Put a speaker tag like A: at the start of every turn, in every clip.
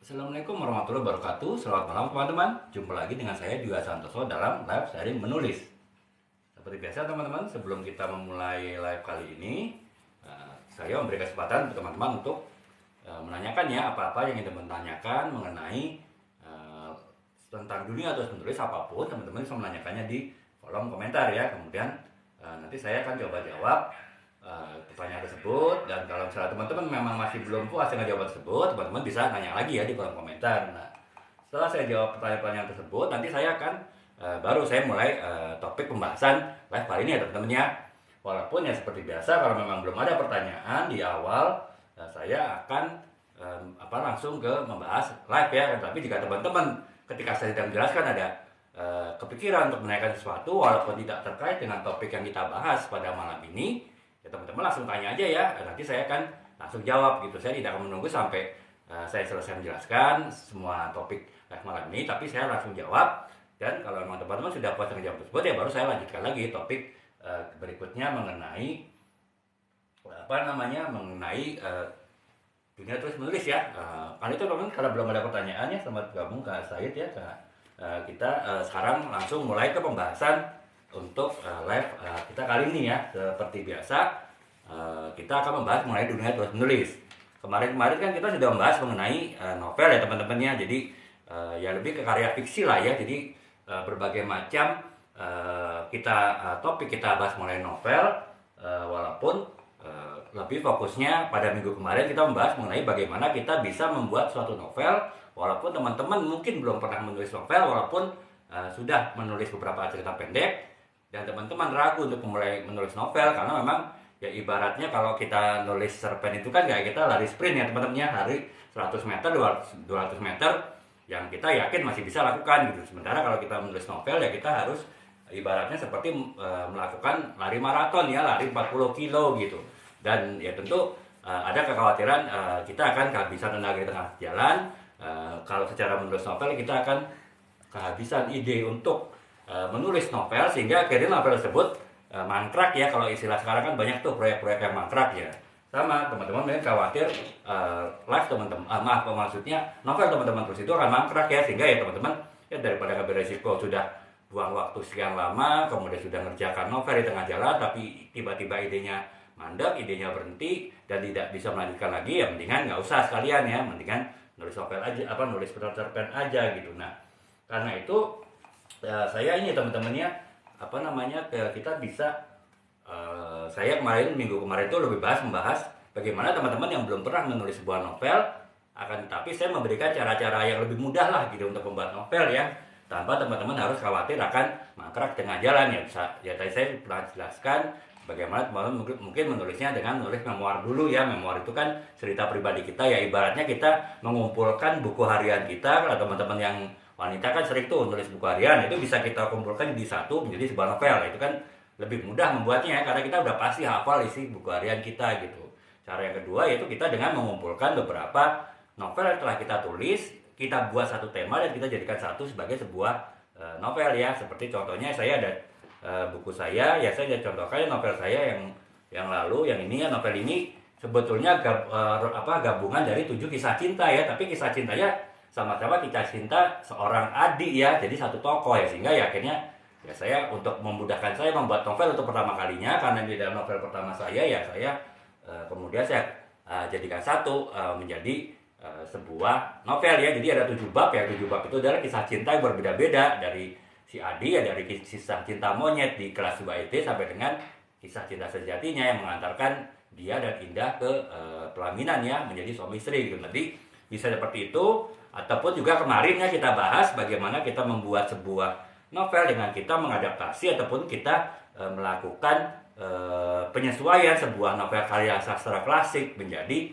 A: Assalamualaikum warahmatullahi wabarakatuh. Selamat malam teman-teman. Jumpa lagi dengan saya Dwi Santoso dalam live sharing menulis. Seperti biasa teman-teman, sebelum kita memulai live kali ini, saya memberi kesempatan untuk teman-teman untuk menanyakan ya apa-apa yang ingin teman tanyakan mengenai tentang dunia atau menulis apapun. Teman-teman bisa menanyakannya di kolom komentar ya. Kemudian nanti saya akan coba jawab pertanyaan tersebut, dan kalau misalnya teman-teman memang masih belum puas dengan jawaban tersebut, teman-teman bisa nanya lagi ya di kolom komentar. Nah, setelah saya jawab pertanyaan-pertanyaan tersebut, nanti saya akan baru saya mulai topik pembahasan live kali ini ya teman-teman ya. Walaupun ya seperti biasa, kalau memang belum ada pertanyaan di awal, saya akan langsung ke membahas live ya. Tapi jika teman-teman ketika saya sedang menjelaskan ada kepikiran untuk menanyakan sesuatu walaupun tidak terkait dengan topik yang kita bahas pada malam ini, ya teman-teman langsung tanya aja ya, nanti saya akan langsung jawab gitu. Saya tidak akan menunggu sampai saya selesai menjelaskan semua topik live malam ini, tapi saya langsung jawab. Dan kalau memang teman-teman sudah puas dengan jawab tersebut, ya baru saya lanjutkan lagi topik berikutnya mengenai mengenai dunia tulis menulis ya. Kali itu teman-teman, kalau belum ada pertanyaannya, selamat gabung ke Said ya. Kita sekarang langsung mulai ke pembahasan untuk live kita kali ini ya. Seperti biasa, kita akan membahas mengenai dunia tulis menulis. Kemarin kan kita sudah membahas mengenai novel ya teman-teman ya. Jadi ya lebih ke karya fiksi lah ya. Jadi berbagai macam topik kita bahas mengenai novel, walaupun lebih fokusnya pada minggu kemarin kita membahas mengenai bagaimana kita bisa membuat suatu novel. Walaupun teman-teman mungkin belum pernah menulis novel, walaupun sudah menulis beberapa cerita pendek, dan teman-teman ragu untuk mulai menulis novel karena memang ya ibaratnya kalau kita nulis cerpen itu kan kayak kita lari sprint ya teman-teman ya, lari 100 meter, 200 meter yang kita yakin masih bisa lakukan gitu. Sementara kalau kita menulis novel ya kita harus ibaratnya seperti melakukan lari maraton ya, lari 40 kilo gitu. Dan ya tentu ada kekhawatiran kita akan kehabisan tenaga di tengah jalan. Kalau secara menulis novel kita akan kehabisan ide untuk menulis novel, sehingga akhirnya novel tersebut mangkrak ya. Kalau istilah sekarang kan banyak tuh proyek-proyek yang mangkrak ya. Sama teman-teman mungkin khawatir live teman-teman, maksudnya novel teman-teman terus itu akan mangkrak ya, sehingga ya teman-teman ya daripada ngambil resiko sudah buang waktu sekian lama, kemudian sudah ngerjakan novel di tengah jalan tapi tiba-tiba idenya mandek, idenya berhenti dan tidak bisa melanjutkan lagi, ya mendingan nggak usah sekalian ya, mendingan nulis novel aja, nulis cerpen aja gitu. Nah, karena itu saya ini teman-temannya kita bisa saya minggu kemarin itu lebih membahas bagaimana teman-teman yang belum pernah menulis sebuah novel, tapi saya memberikan cara-cara yang lebih mudah lah gitu untuk membuat novel ya, tanpa teman-teman harus khawatir akan mangkrak tengah jalan ya. Tadi saya pernah jelaskan bagaimana teman-teman mungkin menulisnya dengan menulis memoir dulu ya. Memoir itu kan cerita pribadi kita ya, ibaratnya kita mengumpulkan buku harian kita. Kalau teman-teman yang wanita kan sering tuh nulis buku harian, itu bisa kita kumpulkan di satu menjadi sebuah novel. Itu kan lebih mudah membuatnya ya, karena kita udah pasti hafal isi buku harian kita gitu. Cara yang kedua yaitu kita dengan mengumpulkan beberapa novel yang telah kita tulis, kita buat satu tema dan kita jadikan satu sebagai sebuah novel ya. Seperti contohnya saya ada buku saya ya, saya contohkan novel saya yang lalu, yang ini ya. Novel ini sebetulnya gabungan dari 7 kisah cinta ya, tapi kisah cintanya sama-sama kisah cinta seorang adik ya, jadi satu tokoh ya, sehingga ya akhirnya ya saya untuk memudahkan saya membuat novel untuk pertama kalinya, karena di dalam novel pertama saya ya saya kemudian saya jadikan satu menjadi sebuah novel ya. Jadi ada 7 bab ya. 7 bab itu adalah kisah cinta yang berbeda-beda, dari si Adi ya, dari kisah cinta monyet di kelas 2 SD sampai dengan kisah cinta sejatinya yang mengantarkan dia dan Indah ke pelaminan ya, menjadi suami istri gitu. Nanti bisa seperti itu. Ataupun juga kemarin ya kita bahas bagaimana kita membuat sebuah novel dengan kita mengadaptasi ataupun kita melakukan penyesuaian sebuah novel karya sastra klasik menjadi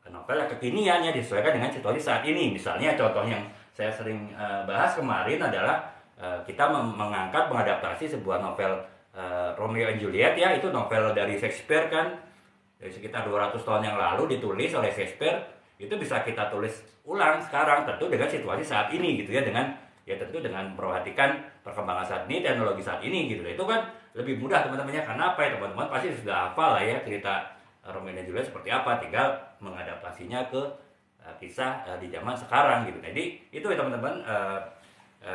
A: novel yang kekinian ya, disesuaikan dengan situasi saat ini. Misalnya contoh yang saya sering bahas kemarin adalah kita mengangkat mengadaptasi sebuah novel Romeo and Juliet ya. Itu novel dari Shakespeare kan, dari sekitar 200 tahun yang lalu ditulis oleh Shakespeare. Itu bisa kita tulis ulang sekarang, tentu dengan situasi saat ini gitu ya, tentu dengan memperhatikan perkembangan saat ini, teknologi saat ini gitu. Itu kan lebih mudah teman-temannya, karena apa ya, teman-teman pasti sudah hafal lah ya cerita Romeo dan Juliet seperti apa, tinggal mengadaptasinya ke kisah di zaman sekarang gitu. Jadi itu ya teman-teman,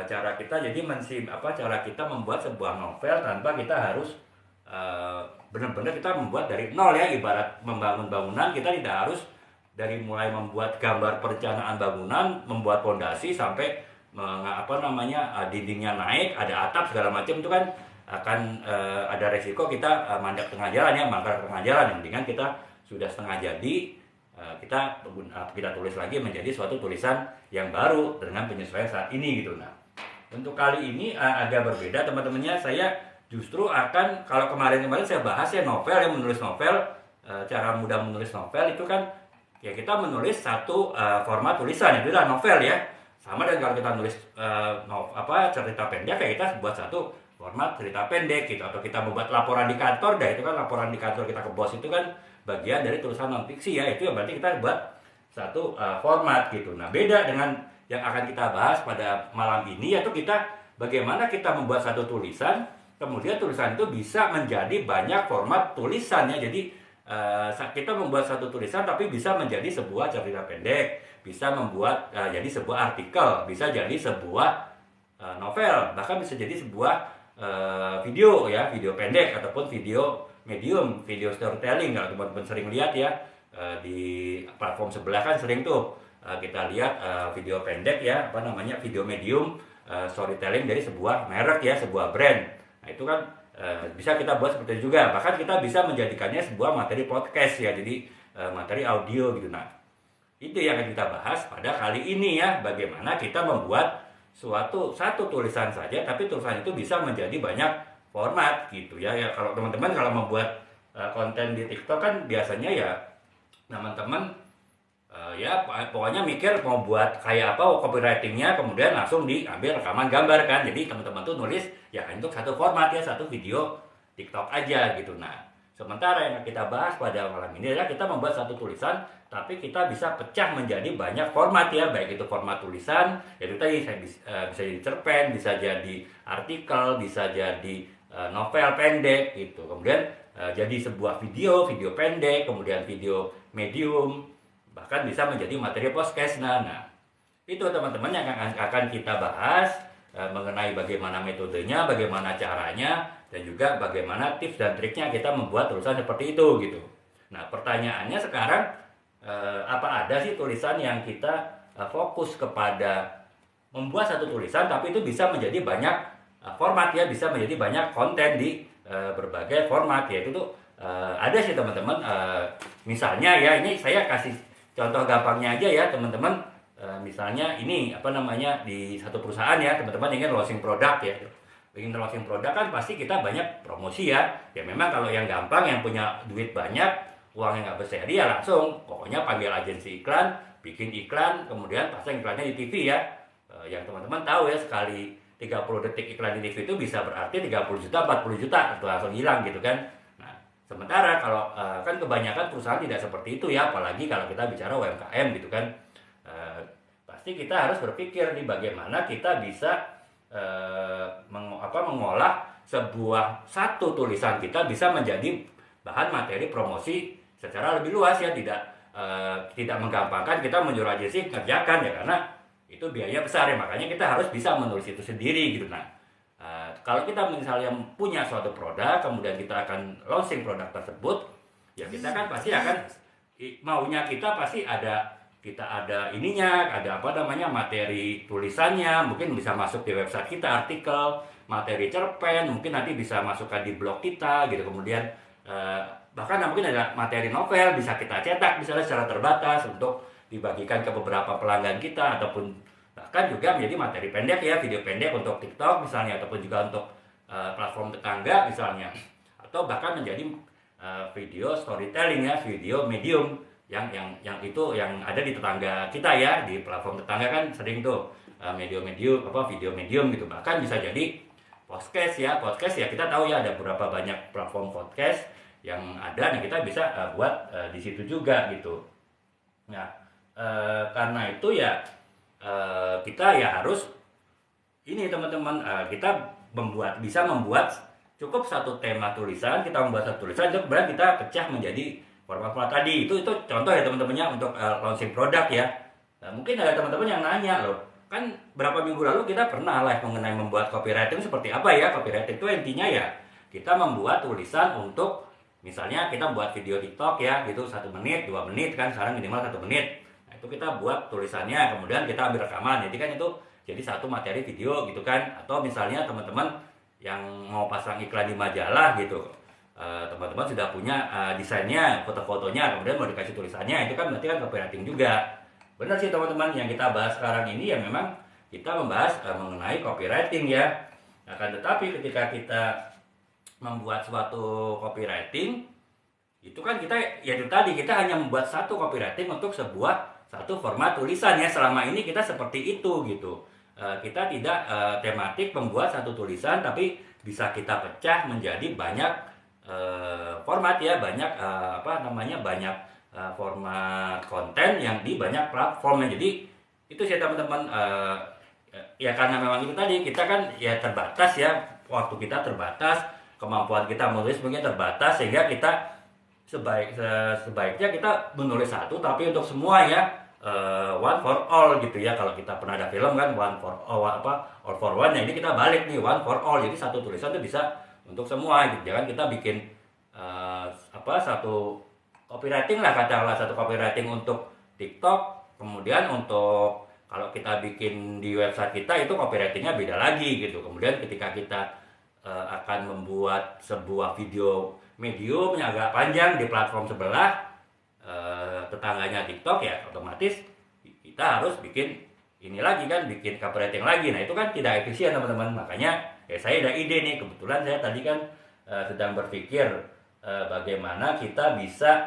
A: cara kita jadi cara kita membuat sebuah novel tanpa kita harus benar-benar kita membuat dari nol ya. Ibarat membangun bangunan, kita tidak harus dari mulai membuat gambar perencanaan bangunan, membuat fondasi sampai dindingnya naik, ada atap segala macam, itu kan akan ada resiko kita mandek tengah jalan ya, mangkrak tengah jalan. Yang dengan kita sudah setengah jadi, kita tulis lagi menjadi suatu tulisan yang baru dengan penyesuaian saat ini gitu. Nah, untuk kali ini agak berbeda teman-temannya. Saya justru akan, kalau kemarin-kemarin saya bahas ya novel, yang menulis novel, cara mudah menulis novel itu kan ya kita menulis satu format tulisan, itu adalah novel ya. Sama dengan kalau kita nulis cerita pendek, kayak kita buat satu format cerita pendek gitu. Atau kita membuat laporan di kantor, itu kan laporan di kantor kita ke bos, itu kan bagian dari tulisan non fiksi ya. Itu ya berarti kita buat satu format gitu. Nah, beda dengan yang akan kita bahas pada malam ini, yaitu bagaimana kita membuat satu tulisan, kemudian tulisan itu bisa menjadi banyak format tulisannya. Jadi kita membuat satu tulisan tapi bisa menjadi sebuah cerita pendek, bisa membuat jadi sebuah artikel, bisa jadi sebuah novel, bahkan bisa jadi sebuah video ya, video pendek ataupun video medium, video storytelling. Kalau teman-teman sering lihat ya, di platform sebelah kan sering tuh kita lihat video pendek ya, video medium storytelling dari sebuah merek ya, sebuah brand. Nah, itu kan bisa kita buat seperti itu juga. Bahkan kita bisa menjadikannya sebuah materi podcast ya, jadi materi audio gitu. Nah, itu yang akan kita bahas pada kali ini ya, bagaimana kita membuat satu tulisan saja, tapi tulisan itu bisa menjadi banyak format gitu ya. Ya kalau teman-teman kalau membuat konten di TikTok kan biasanya ya teman-teman ya pokoknya mikir mau buat kayak apa copywritingnya, kemudian langsung diambil rekaman gambar kan. Jadi teman-teman tuh nulis ya untuk satu format ya, satu video TikTok aja gitu. Nah, sementara yang kita bahas pada malam ini adalah kita membuat satu tulisan, tapi kita bisa pecah menjadi banyak format ya, baik itu format tulisan, yaitu tadi bisa jadi cerpen, bisa jadi artikel, bisa jadi novel pendek gitu. Kemudian jadi sebuah video pendek, kemudian video medium, bahkan bisa menjadi materi podcast. Nah, itu teman-teman yang akan kita bahas mengenai bagaimana metodenya, bagaimana caranya, dan juga bagaimana tips dan triknya kita membuat tulisan seperti itu gitu. Nah, pertanyaannya sekarang, apa ada sih tulisan yang kita fokus kepada membuat satu tulisan tapi itu bisa menjadi banyak format ya, bisa menjadi banyak konten di berbagai format ya. Itu tuh ada sih teman-teman. Misalnya ya, ini saya kasih contoh gampangnya aja ya teman-teman. Misalnya ini di satu perusahaan ya, teman-teman ingin launching produk ya. Ingin launching produk kan pasti kita banyak promosi ya. Ya memang kalau yang gampang, yang punya duit banyak, uangnya nggak berseri ya langsung pokoknya panggil agensi iklan, bikin iklan, kemudian pasang iklannya di TV ya. Yang teman-teman tahu ya, sekali 30 detik iklan di TV itu bisa berarti 30 juta, 40 juta itu langsung hilang gitu kan. Nah, sementara kalau kan kebanyakan perusahaan tidak seperti itu ya, apalagi kalau kita bicara UMKM gitu kan. Pasti kita harus berpikir nih bagaimana kita bisa mengolah satu tulisan kita bisa menjadi bahan materi promosi secara lebih luas ya, tidak menggampangkan kita menyuruh agensi kerjakan ya, karena itu biaya besar ya, makanya kita harus bisa menulis itu sendiri gitu. Nah, kalau kita misalnya punya suatu produk, kemudian kita akan launching produk tersebut, ya kita kan pasti akan maunya kita pasti ada materi tulisannya, mungkin bisa masuk di website kita, artikel, materi cerpen, mungkin nanti bisa masukkan di blog kita gitu. Kemudian bahkan mungkin ada materi novel bisa kita cetak misalnya secara terbatas untuk dibagikan ke beberapa pelanggan kita, ataupun bahkan juga menjadi materi pendek ya, video pendek untuk TikTok misalnya, ataupun juga untuk platform tetangga misalnya, atau bahkan menjadi video storytelling ya, video medium yang ada di tetangga kita ya, di platform tetangga kan sering tuh video medium gitu. Bahkan bisa jadi podcast ya kita tahu ya ada beberapa banyak platform podcast yang ada, nah kita bisa buat di situ juga gitu. Nah, karena itu ya kita ya harus ini teman-teman, kita bisa membuat cukup satu tema tulisan, kita membuat satu tulisan itu kemudian kita pecah menjadi format-format tadi. Itu contoh ya teman-temannya untuk launching produk ya. Nah, mungkin ada teman-teman yang nanya loh, kan berapa minggu lalu kita pernah live mengenai membuat copywriting seperti apa ya. Copywriting itu intinya ya kita membuat tulisan untuk, misalnya kita buat video TikTok ya gitu, 1 menit 2 menit kan, sekarang minimal 1 menit. Nah, itu kita buat tulisannya, kemudian kita ambil rekaman, jadi kan itu jadi satu materi video gitu kan. Atau misalnya teman-teman yang mau pasang iklan di majalah gitu, teman-teman sudah punya desainnya, foto-fotonya, kemudian mau dikasih tulisannya, itu kan berarti kan copywriting juga. Benar sih teman-teman, yang kita bahas sekarang ini ya memang kita membahas mengenai copywriting ya. Akan tetapi ketika kita membuat suatu copywriting, itu kan kita, ya itu tadi, kita hanya membuat satu copywriting untuk satu format tulisan ya. Selama ini kita seperti itu gitu. Kita tidak tematik membuat satu tulisan, tapi bisa kita pecah menjadi banyak format ya, banyak banyak format konten yang di banyak platformnya. Jadi itu sih teman-teman, ya karena memang itu tadi, kita kan ya terbatas ya, waktu kita terbatas, kemampuan kita menulis mungkin terbatas, sehingga kita sebaiknya kita menulis satu tapi untuk semua ya, one for all gitu ya. Kalau kita pernah ada film kan, one for all, all for one, nah ini kita balik nih, one for all, jadi satu tulisan itu bisa untuk semua gitu. Jangan kita bikin satu copywriting lah, katakanlah satu copywriting untuk TikTok, kemudian untuk kalau kita bikin di website kita itu copywritingnya beda lagi gitu. Kemudian ketika kita akan membuat sebuah video medium yang agak panjang di platform sebelah, tetangganya TikTok, ya otomatis kita harus bikin ini lagi kan, bikin copywriting lagi. Nah itu kan tidak efisien teman-teman. Makanya ya saya ada ide nih, kebetulan saya tadi kan sedang berpikir bagaimana kita bisa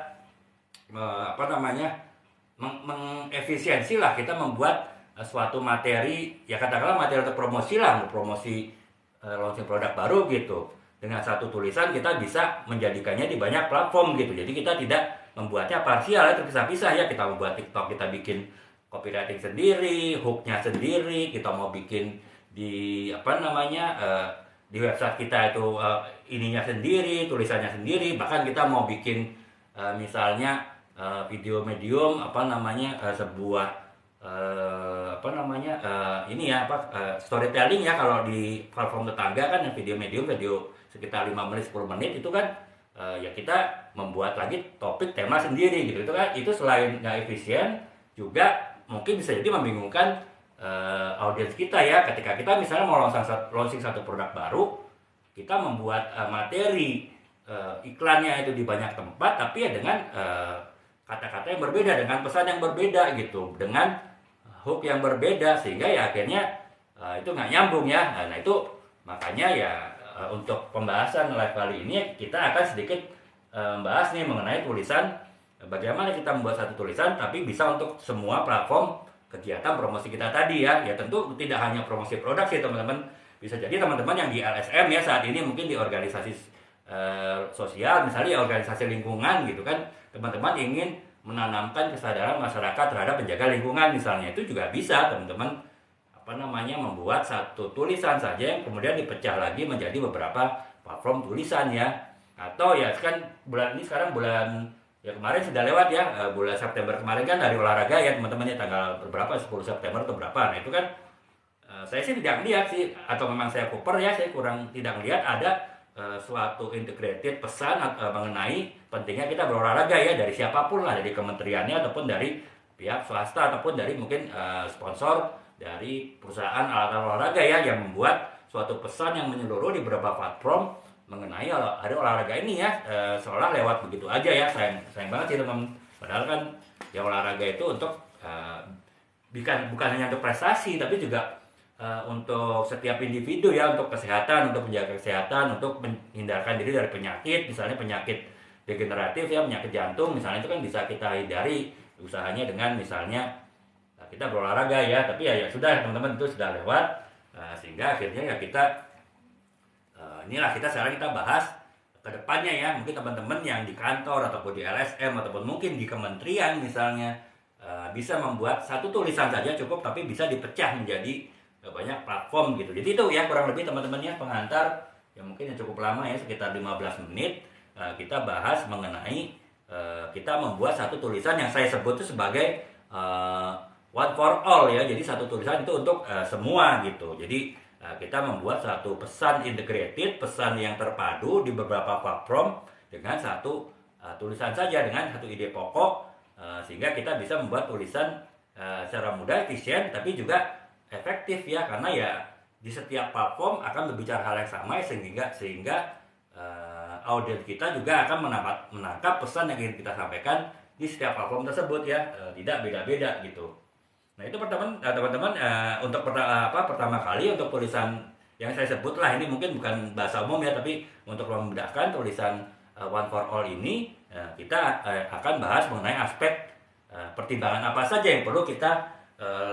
A: mengefisiensi lah, kita membuat suatu materi, ya katakanlah materi untuk promosi lah, promosi launching produk baru gitu. Dengan satu tulisan kita bisa menjadikannya di banyak platform gitu. Jadi kita tidak membuatnya parsial ya, terpisah-pisah ya. Kita membuat TikTok, kita bikin copywriting sendiri, hooknya sendiri, kita mau bikin di di website kita itu ininya sendiri, tulisannya sendiri, bahkan kita mau bikin misalnya video medium sebuah storytelling ya, kalau di platform tetangga kan video medium, video sekitar 5 menit 10 menit itu kan ya kita membuat lagi topik tema sendiri gitu. Itu kan, itu selain nggak efisien juga mungkin bisa jadi membingungkan audiens kita ya. Ketika kita misalnya mau launching satu produk baru, kita membuat materi iklannya itu di banyak tempat, tapi ya dengan kata-kata yang berbeda, dengan pesan yang berbeda gitu, dengan hook yang berbeda, sehingga ya akhirnya itu nggak nyambung ya. Nah itu makanya ya untuk pembahasan live kali ini kita akan sedikit membahas nih mengenai tulisan, bagaimana kita membuat satu tulisan tapi bisa untuk semua platform kegiatan promosi kita tadi ya. Ya tentu tidak hanya promosi produk sih teman-teman, bisa jadi teman-teman yang di LSM ya saat ini, mungkin di organisasi sosial, misalnya organisasi lingkungan gitu kan, teman-teman ingin menanamkan kesadaran masyarakat terhadap penjaga lingkungan misalnya, itu juga bisa teman-teman membuat satu tulisan saja yang kemudian dipecah lagi menjadi beberapa platform tulisan ya. Atau ya kan bulan ini, sekarang bulan ya kemarin sudah lewat ya, bulan September kemarin kan hari olahraga ya teman-teman ya, tanggal berapa, 10 September atau berapa. Nah itu kan saya sih tidak melihat sih, atau memang saya kuper ya, saya kurang tidak melihat ada suatu integrated pesan mengenai pentingnya kita berolahraga ya, dari siapapun lah, dari kementeriannya ataupun dari pihak swasta ataupun dari mungkin sponsor dari perusahaan alat olahraga ya, yang membuat suatu pesan yang menyeluruh di beberapa platform mengenai hari olahraga ini ya, seolah lewat begitu aja ya. Sayang banget sih teman, padahal kan ya olahraga itu untuk bukan hanya untuk prestasi tapi juga untuk setiap individu ya, untuk kesehatan, untuk menjaga kesehatan, untuk menghindarkan diri dari penyakit, misalnya penyakit degeneratif ya, penyakit jantung misalnya, itu kan bisa kita hindari usahanya dengan misalnya kita berolahraga ya. Tapi ya sudah teman-teman, itu sudah lewat, sehingga akhirnya ya kita inilah sekarang kita bahas ke depannya ya. Mungkin teman-teman yang di kantor ataupun di LSM ataupun mungkin di kementerian misalnya bisa membuat satu tulisan saja cukup, tapi bisa dipecah menjadi banyak platform gitu. Jadi itu ya kurang lebih teman-temannya pengantar yang mungkin yang cukup lama ya, sekitar 15 menit kita bahas mengenai kita membuat satu tulisan yang saya sebut itu sebagai one for all ya. Jadi satu tulisan itu untuk semua gitu. Jadi kita membuat satu pesan integrated, pesan yang terpadu di beberapa platform dengan satu tulisan saja, dengan satu ide pokok, sehingga kita bisa membuat tulisan secara mudah, efisien, tapi juga efektif ya, karena ya di setiap platform akan berbicara hal yang sama, sehingga audiens kita juga akan menangkap pesan yang ingin kita sampaikan di setiap platform tersebut ya, tidak beda-beda gitu. Nah itu teman-teman untuk pertama kali untuk tulisan yang saya sebut lah, ini mungkin bukan bahasa umum ya, tapi untuk memudahkan tulisan one for all ini kita akan bahas mengenai aspek pertimbangan apa saja yang perlu kita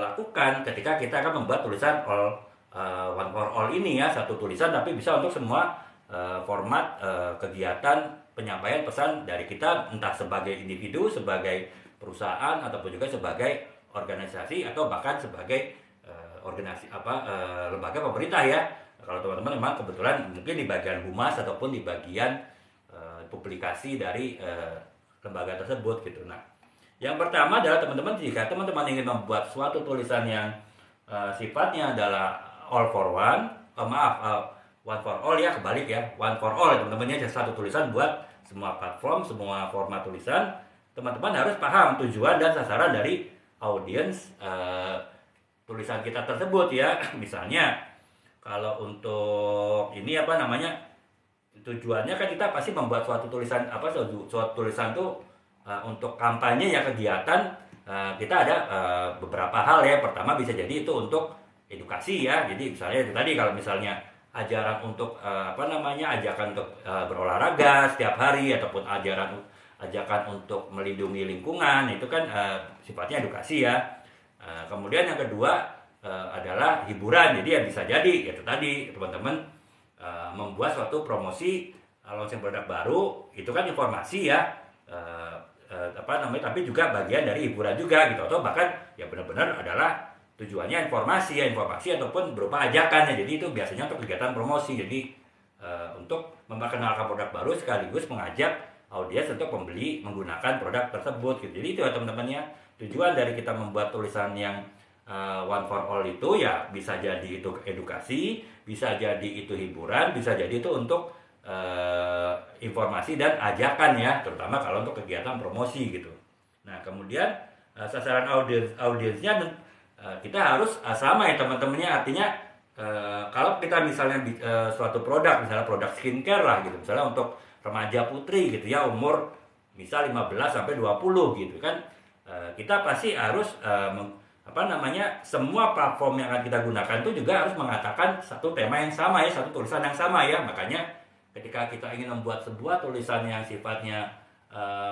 A: lakukan ketika kita akan membuat tulisan one for all ini ya, satu tulisan tapi bisa untuk semua format kegiatan penyampaian pesan dari kita, entah sebagai individu, sebagai perusahaan, ataupun juga sebagai organisasi, atau bahkan sebagai lembaga pemerintah ya. Kalau teman-teman memang kebetulan mungkin di bagian humas ataupun di bagian publikasi dari lembaga tersebut gitu. Nah, yang pertama adalah teman-teman, jika teman-teman ingin membuat suatu tulisan yang sifatnya adalah all for one, one for all ya, kebalik ya, one for all teman-teman ya, satu tulisan buat semua platform, semua format tulisan. Teman-teman harus paham tujuan dan sasaran dari audiens tulisan kita tersebut ya. Misalnya kalau untuk ini tujuannya kan kita pasti membuat suatu tulisan suatu tulisan tuh untuk kampanye ya, kegiatan, kita ada beberapa hal ya. Pertama bisa jadi itu untuk edukasi ya. Jadi misalnya itu tadi, kalau misalnya ajaran untuk ajakan untuk berolahraga setiap hari, ataupun ajakan untuk melindungi lingkungan, itu kan sifatnya edukasi ya. Kemudian yang kedua adalah hiburan. Jadi ya bisa jadi itu tadi teman-teman membuat suatu promosi launching produk baru, itu kan informasi ya, tapi juga bagian dari hiburan juga gitu, atau bahkan ya benar-benar adalah tujuannya informasi ataupun berupa ajakan ya. Jadi itu biasanya untuk kegiatan promosi, jadi untuk memperkenalkan produk baru sekaligus mengajak audiens untuk membeli menggunakan produk tersebut gitu. Jadi itu ya teman-teman ya, tujuan dari kita membuat tulisan yang one for all itu ya, bisa jadi itu edukasi, bisa jadi itu hiburan, bisa jadi itu untuk informasi dan ajakan ya, terutama kalau untuk kegiatan promosi gitu. Nah kemudian sasaran audiensnya kita harus sama ya teman-temannya, artinya kalau kita misalnya suatu produk, misalnya produk skincare lah gitu, misalnya untuk remaja putri gitu ya, umur misal 15 sampai 20 gitu kan, kita pasti harus semua platform yang akan kita gunakan itu juga harus mengatakan satu tema yang sama ya, satu tulisan yang sama ya. Makanya ketika kita ingin membuat sebuah tulisan yang sifatnya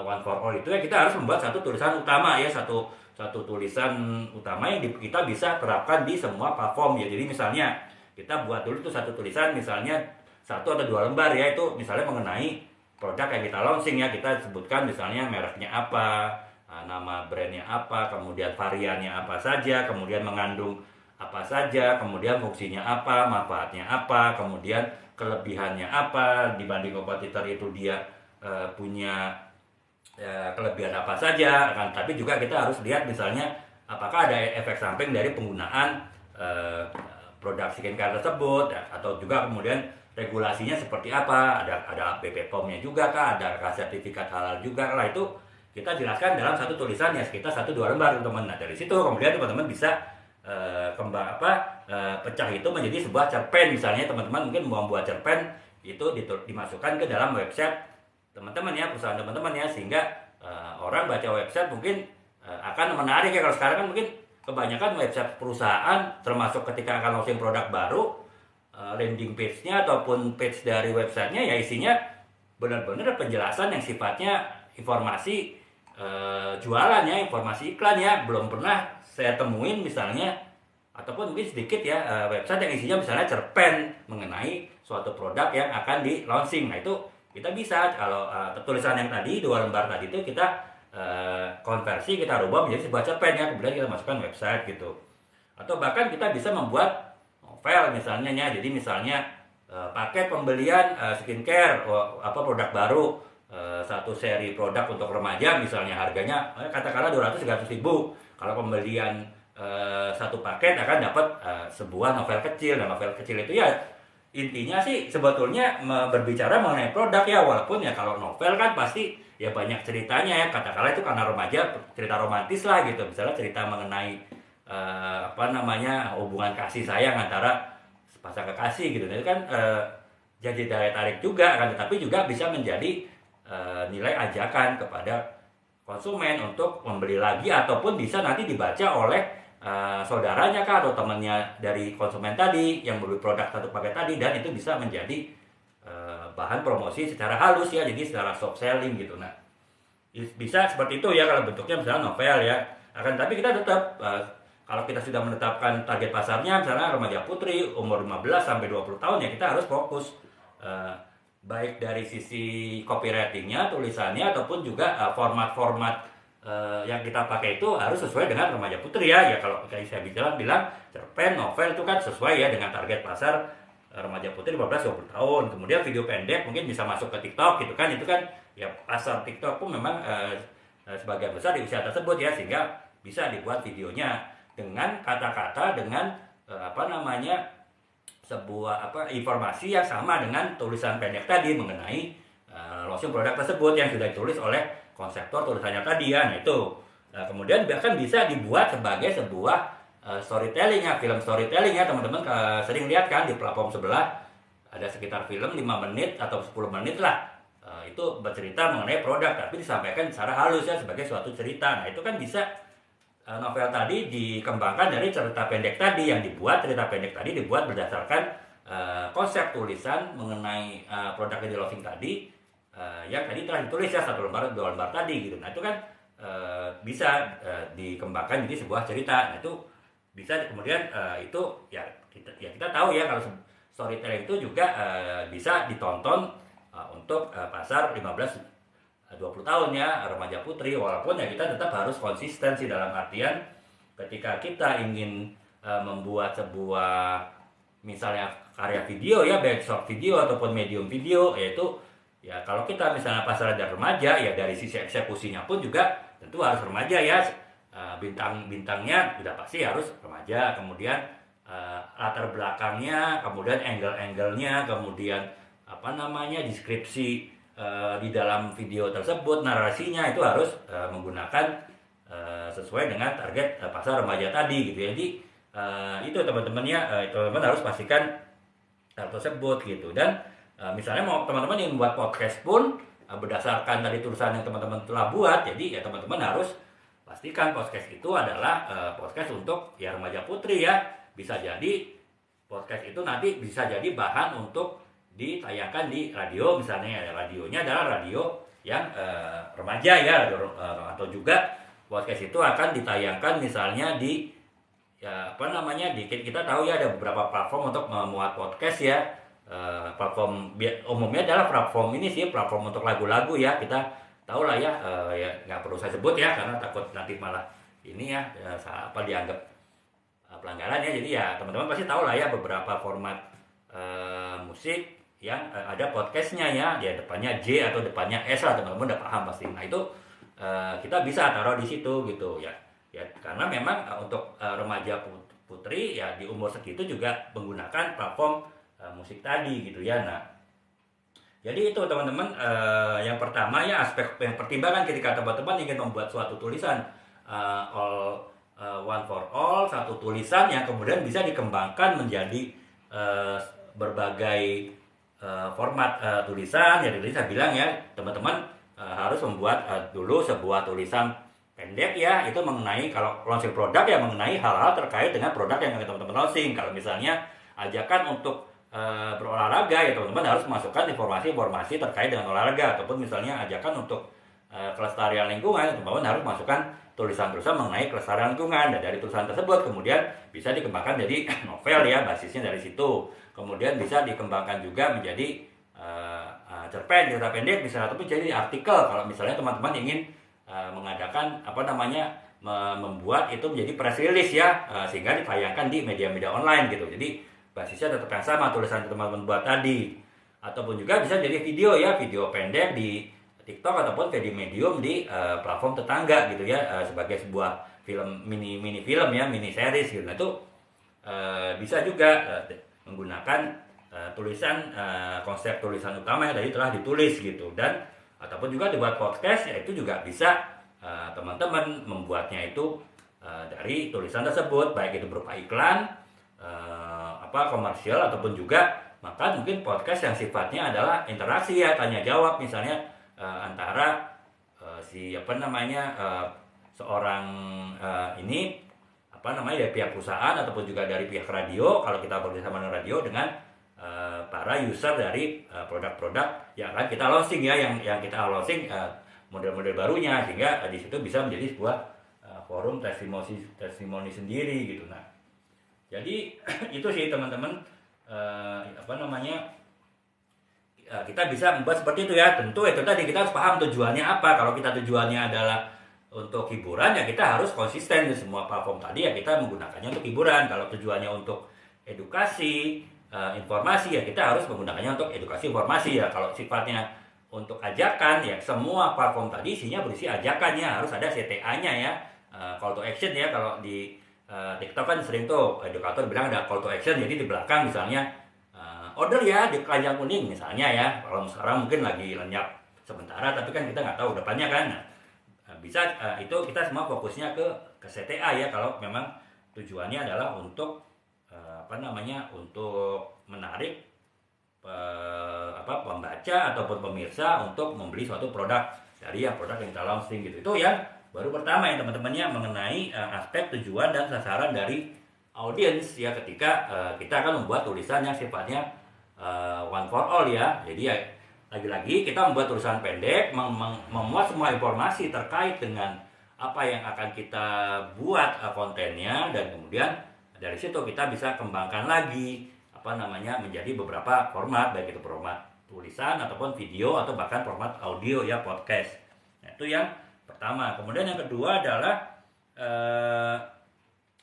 A: one for all itu ya, kita harus membuat satu tulisan utama ya, satu tulisan utama yang kita bisa terapkan di semua platform ya. Jadi misalnya kita buat dulu tuh satu tulisan, misalnya 1 atau 2 lembar ya, itu misalnya mengenai produk yang kita launching ya, kita sebutkan misalnya mereknya apa, nama brandnya apa, kemudian variannya apa saja, kemudian mengandung apa saja, kemudian fungsinya apa, manfaatnya apa, kemudian kelebihannya apa dibanding kompetitor itu, dia punya kelebihan apa saja kan. Tapi juga kita harus lihat misalnya apakah ada efek samping dari penggunaan produk skincare tersebut, atau juga kemudian regulasinya seperti apa, ada BPOM-nya juga kah, ada sertifikat halal juga lah. Itu kita jelaskan dalam satu tulisan ya, sekitar 1-2 lembar teman-teman. Nah dari situ kemudian teman-teman bisa pecah itu menjadi sebuah cerpen. Misalnya teman-teman mungkin mau membuat cerpen itu dimasukkan ke dalam website teman-teman ya, perusahaan teman-teman ya, sehingga orang baca website mungkin akan menarik ya. Kalau sekarang kan mungkin kebanyakan website perusahaan, termasuk ketika akan launching produk baru, landing page-nya ataupun page dari websitenya ya isinya benar-benar penjelasan yang sifatnya informasi jualan ya, informasi iklan ya. Belum pernah saya temuin misalnya, ataupun mungkin sedikit ya, website yang isinya misalnya cerpen mengenai suatu produk yang akan di launching. Nah itu kita bisa, kalau tulisan yang tadi 2 lembar tadi itu kita konversi, kita rubah menjadi sebuah cerpen ya, kemudian kita masukkan website gitu. Atau bahkan kita bisa membuat novel misalnya ya. Jadi misalnya paket pembelian skincare, produk baru, satu seri produk untuk remaja misalnya, harganya katakanlah 200-300 ribu. Kalau pembelian satu paket akan dapat sebuah novel kecil. Dan novel kecil itu ya intinya sih sebetulnya berbicara mengenai produk ya, walaupun ya kalau novel kan pasti ya banyak ceritanya ya, katakanlah itu karena remaja cerita romantis lah gitu, misalnya cerita mengenai hubungan kasih sayang antara sepasang kekasih gitu. Nah, itu kan jadi daya tarik juga kan, tetapi juga bisa menjadi nilai ajakan kepada konsumen untuk membeli lagi, ataupun bisa nanti dibaca oleh saudaranya kah atau temannya dari konsumen tadi yang beli produk satu paket tadi, dan itu bisa menjadi bahan promosi secara halus ya, jadi secara soft selling gitu. Nah, bisa seperti itu ya kalau bentuknya misalnya novel ya. Akan tapi kita tetap kalau kita sudah menetapkan target pasarnya misalnya remaja putri umur 15 sampai 20 tahun ya, kita harus fokus baik dari sisi copywritingnya, tulisannya, ataupun juga format-format yang kita pakai itu harus sesuai dengan remaja putri ya. Ya kalau kayak saya bilang cerpen, novel itu kan sesuai ya dengan target pasar remaja putri 15-20 tahun. Kemudian video pendek mungkin bisa masuk ke TikTok gitu kan, itu kan ya pasar TikTok pun memang sebagian besar di usia tersebut ya, sehingga bisa dibuat videonya dengan kata-kata, dengan sebuah informasi yang sama dengan tulisan pendek tadi mengenai launching produk tersebut yang sudah ditulis oleh konseptor tulisannya tadi ya. Nah itu kemudian bahkan bisa dibuat sebagai sebuah storytelling ya, film storytelling ya. Teman-teman sering lihat kan di platform sebelah ada sekitar film 5 menit atau 10 menit lah, itu bercerita mengenai produk tapi disampaikan secara halus ya sebagai suatu cerita. Nah itu kan bisa novel tadi dikembangkan dari cerita pendek tadi yang dibuat, cerita pendek tadi dibuat berdasarkan konsep tulisan mengenai produk yang di launching tadi, yang tadi telah ditulis ya 1 lembar 2 lembar tadi gitu. Nah itu kan bisa dikembangkan jadi sebuah cerita. Nah itu bisa kemudian itu ya kita tahu ya kalau storytelling itu juga bisa ditonton untuk pasar 15-20 tahun ya, remaja putri, walaupun ya kita tetap harus konsisten sih, dalam artian ketika kita ingin membuat sebuah misalnya karya video ya, baik short video ataupun medium video, yaitu ya kalau kita misalnya pasar ada remaja ya dari sisi eksekusinya pun juga tentu harus remaja ya, bintang-bintangnya sudah pasti harus remaja, kemudian latar belakangnya, kemudian angle-angle-nya, kemudian deskripsi di dalam video tersebut, narasinya itu harus menggunakan sesuai dengan target pasar remaja tadi gitu. Jadi itu teman-teman ya, teman-teman harus pastikan hal tersebut gitu. Dan misalnya mau teman-teman yang membuat podcast pun berdasarkan dari tulisan yang teman-teman telah buat, jadi ya teman-teman harus pastikan podcast itu adalah podcast untuk ya remaja putri ya. Bisa jadi podcast itu nanti bisa jadi bahan untuk ditayangkan di radio misalnya, radionya adalah radio yang remaja ya, atau juga podcast itu akan ditayangkan misalnya di kita tahu ya ada beberapa platform untuk memuat podcast ya. Platform umumnya adalah platform ini sih, platform untuk lagu-lagu ya, kita tahu lah ya, ya nggak perlu saya sebut ya karena takut nanti malah ini ya dianggap pelanggaran ya. Jadi ya teman-teman pasti tahu lah ya beberapa format musik yang ada podcastnya ya, dia depannya J atau depannya S lah, teman-teman udah paham pasti. Nah itu kita bisa taruh di situ gitu ya, karena memang untuk remaja putri ya di umur segitu juga menggunakan platform musik tadi gitu ya. Nah jadi itu teman-teman, yang pertama ya aspek yang pertimbangan ketika teman-teman ingin membuat suatu tulisan one for all, satu tulisan yang kemudian bisa dikembangkan menjadi berbagai format tulisan ya. Jadi saya bilang ya teman-teman harus membuat dulu sebuah tulisan pendek ya, itu mengenai kalau launching produk ya, mengenai hal-hal terkait dengan produk yang teman-teman launching. Kalau misalnya ajakan untuk berolahraga ya teman-teman harus masukkan informasi-informasi terkait dengan olahraga, ataupun misalnya ajakan untuk kelestarian lingkungan, teman-teman harus masukkan tulisan-tulisan mengenai kelestarian lingkungan. Dan dari tulisan tersebut kemudian bisa dikembangkan jadi novel ya, basisnya dari situ. Kemudian bisa dikembangkan juga menjadi cerpen, cerita pendek bisa, ataupun jadi artikel kalau misalnya teman-teman ingin mengadakan membuat itu menjadi press release ya, sehingga ditayangkan di media-media online gitu. Jadi basisnya tetap yang sama, tulisan yang teman-teman buat tadi. Ataupun juga bisa jadi video ya, video pendek di TikTok ataupun video medium di platform tetangga gitu ya, sebagai sebuah film mini film ya, mini series gitu. Nah itu bisa juga menggunakan konsep tulisan utama yang tadi telah ditulis gitu, dan ataupun juga dibuat podcast, ya itu juga bisa teman-teman membuatnya itu dari tulisan tersebut, baik itu berupa iklan, komersial, ataupun juga maka mungkin podcast yang sifatnya adalah interaksi ya, tanya jawab misalnya antara seorang ini dari pihak perusahaan ataupun juga dari pihak radio, kalau kita bekerjasama dengan radio, dengan para user dari produk-produk yang akan kita launching ya, yang kita launching model-model barunya, sehingga di situ bisa menjadi sebuah forum testimoni sendiri gitu. Nah, jadi itu sih teman-teman, kita bisa membuat seperti itu ya. Tentu itu tadi kita harus paham tujuannya apa. Kalau kita tujuannya adalah untuk hiburan, ya kita harus konsisten di semua platform tadi, ya kita menggunakannya untuk hiburan. Kalau tujuannya untuk edukasi, informasi, ya kita harus menggunakannya untuk edukasi informasi ya. Kalau sifatnya untuk ajakan, ya semua platform tadi isinya berisi ajakannya, harus ada CTA-nya ya, call to action ya. Kalau di TikTok kan sering tuh edukator bilang ada call to action, jadi di belakang misalnya order ya di keranjang kuning misalnya ya. Kalau sekarang mungkin lagi lenyap sementara, tapi kan kita nggak tahu depannya kan. Bisa itu kita semua fokusnya ke CTA ya, kalau memang tujuannya adalah untuk untuk menarik pembaca ataupun pemirsa untuk membeli suatu produk dari produk yang kita launching gitu. Itu yang baru pertama ya teman-temannya, mengenai aspek tujuan dan sasaran dari audiens ya, ketika kita akan membuat tulisan yang sifatnya one for all ya. Jadi ya lagi-lagi kita membuat tulisan pendek, memuat semua informasi terkait dengan apa yang akan kita buat kontennya, dan kemudian dari situ kita bisa kembangkan lagi menjadi beberapa format, baik itu format tulisan ataupun video atau bahkan format audio ya, podcast. Nah, itu yang pertama. Kemudian yang kedua adalah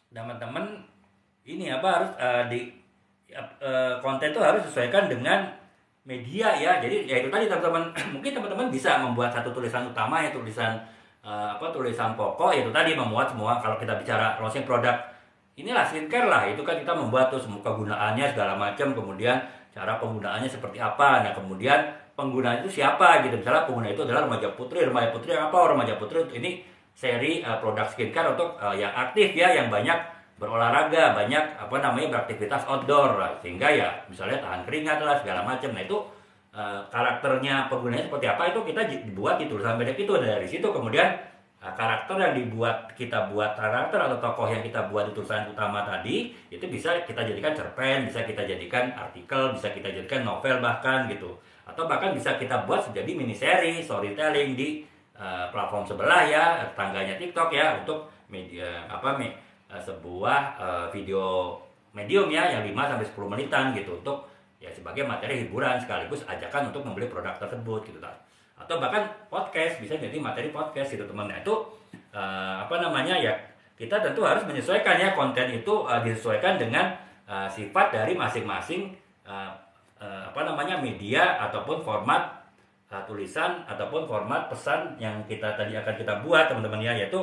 A: teman-teman ini harus konten itu harus disesuaikan dengan media ya. Jadi ya itu tadi teman-teman, mungkin teman-teman bisa membuat satu tulisan utama ya, tulisan pokok, yaitu tadi memuat semua. Kalau kita bicara launching produk, inilah skincare lah, itu kan kita membuat tuh semua kegunaannya segala macam, kemudian cara penggunaannya seperti apa. Nah, kemudian pengguna itu siapa gitu. Misalnya pengguna itu adalah remaja putri apa? Remaja putri ini seri produk skincare untuk yang aktif ya, yang banyak berolahraga, banyak beraktivitas outdoor, sehingga ya misalnya tahan keringat lah segala macam. Nah itu karakternya penggunanya seperti apa, itu kita dibuat di tulisan pendek itu. Dari situ kemudian karakter yang kita buat karakter atau tokoh yang kita buat di tulisan utama tadi, itu bisa kita jadikan cerpen, bisa kita jadikan artikel, bisa kita jadikan novel bahkan gitu, atau bahkan bisa kita buat menjadi mini seri storytelling di platform sebelah ya, tetangganya TikTok ya, untuk media sebuah video medium ya, yang 5-10 menitan gitu, untuk ya sebagai materi hiburan sekaligus ajakan untuk membeli produk tersebut gitu. Atau bahkan podcast, bisa jadi materi podcast gitu teman. Nah itu ya kita tentu harus menyesuaikan ya, konten itu disesuaikan dengan sifat dari masing-masing media ataupun format tulisan ataupun format pesan yang tadi akan kita buat teman-teman ya. Yaitu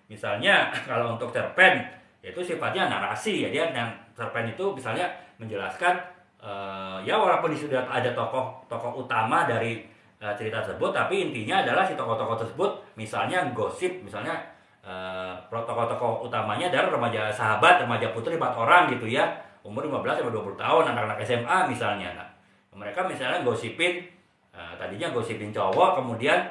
A: misalnya kalau untuk cerpen, yaitu sifatnya narasi ya, dia yang cerpen itu misalnya menjelaskan ya walaupun sudah ada tokoh utama dari cerita tersebut, tapi intinya adalah si tokoh-tokoh tersebut misalnya gosip, misalnya tokoh-tokoh utamanya adalah remaja putri 4 orang gitu ya, umur 15-20 tahun, anak-anak SMA misalnya. Nah, mereka misalnya tadinya gosipin cowok, kemudian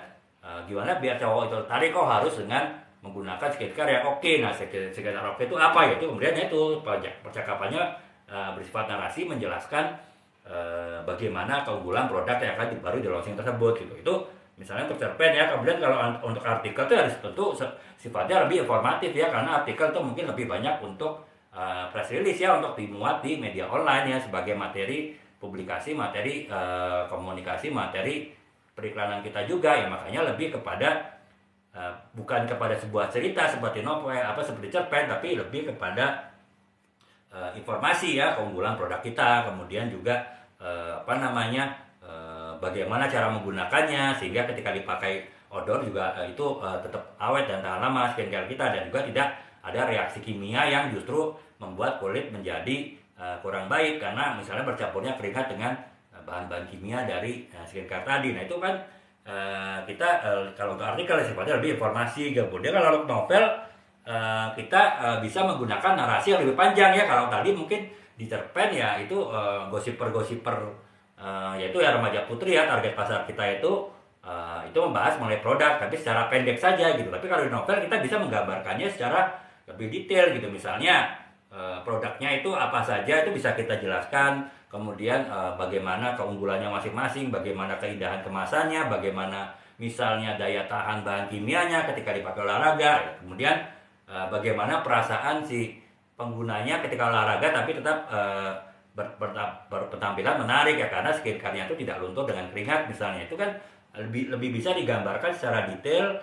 A: gimana biar cowok itu tertarik, kok harus dengan menggunakan skincare yang oke. Nah, skincare oke itu apa? Yaitu kemudian itu percakapannya bersifat narasi, menjelaskan bagaimana keunggulan produk yang akan baru di launching tersebut gitu. Itu misalnya untuk cerpen ya. Kemudian kalau untuk artikel itu harus tentu sifatnya lebih informatif ya, karena artikel itu mungkin lebih banyak untuk press release ya, untuk dimuat di media online ya, sebagai materi publikasi, materi komunikasi, materi periklanan kita juga ya. Makanya lebih kepada bukan kepada sebuah cerita seperti novel seperti cerpen, tapi lebih kepada informasi ya, keunggulan produk kita, kemudian juga bagaimana cara menggunakannya, sehingga ketika dipakai odor juga itu tetap awet dan tahan lama skincare kita, dan juga tidak ada reaksi kimia yang justru membuat kulit menjadi kurang baik karena misalnya bercampurnya keringat dengan bahan-bahan kimia dari skincare tadi. Nah itu kan kita kalau untuk artikel sifatnya lebih informasi. Kemudian kalau untuk novel kita bisa menggunakan narasi yang lebih panjang ya. Kalau tadi mungkin di cerpen ya itu gosiper-gosiper yaitu ya remaja putri ya, target pasar kita itu membahas mengenai produk tapi secara pendek saja gitu. Tapi kalau di novel kita bisa menggambarkannya secara lebih detail gitu. Misalnya produknya itu apa saja itu bisa kita jelaskan, kemudian bagaimana keunggulannya masing-masing, bagaimana keindahan kemasannya, bagaimana misalnya daya tahan bahan kimianya ketika dipakai olahraga, kemudian bagaimana perasaan si penggunanya ketika olahraga tapi tetap berpenampilan menarik ya, karena skincare-nya itu tidak luntur dengan keringat misalnya. Itu kan lebih bisa digambarkan secara detail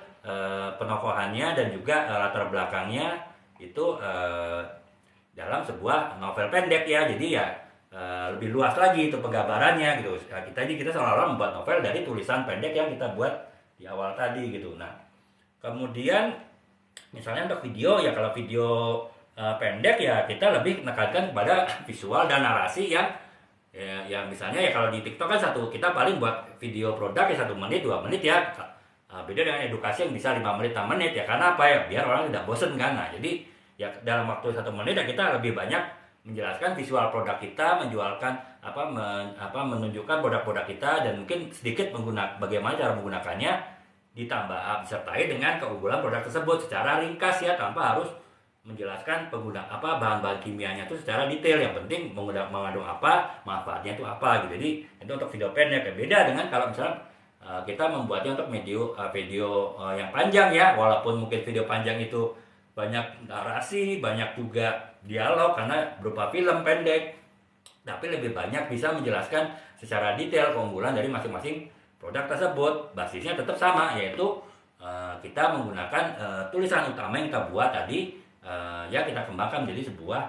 A: penokohannya dan juga latar belakangnya itu dalam sebuah novel pendek ya. Jadi ya lebih luas lagi itu penggambarannya gitu. Kita seolah-olah membuat novel dari tulisan pendek yang kita buat di awal tadi gitu. Nah kemudian misalnya untuk video ya, kalau video pendek ya kita lebih menekankan kepada visual dan narasi yang misalnya ya kalau di TikTok kan kita paling buat video produk ya 1 menit 2 menit ya. Beda dengan edukasi yang bisa 5 menit 6 menit ya, karena apa ya, biar orang tidak bosen kan. Nah jadi ya dalam waktu 1 menit ya kita lebih banyak menjelaskan visual produk kita, menjualkan menunjukkan produk-produk kita, dan mungkin sedikit bagaimana cara menggunakannya, ditambah disertai dengan keunggulan produk tersebut secara ringkas ya, tanpa harus menjelaskan bahan-bahan kimianya itu secara detail. Yang penting mengandung apa, manfaatnya itu apa gitu. Jadi itu untuk video pendek ya. Beda dengan kalau misalnya kita membuatnya untuk video yang panjang ya, walaupun mungkin video panjang itu banyak narasi, banyak juga dialog karena berupa film pendek, tapi lebih banyak bisa menjelaskan secara detail keunggulan dari masing-masing produk tersebut. Basisnya tetap sama, yaitu kita menggunakan tulisan utama yang kita buat tadi, ya kita kembangkan menjadi sebuah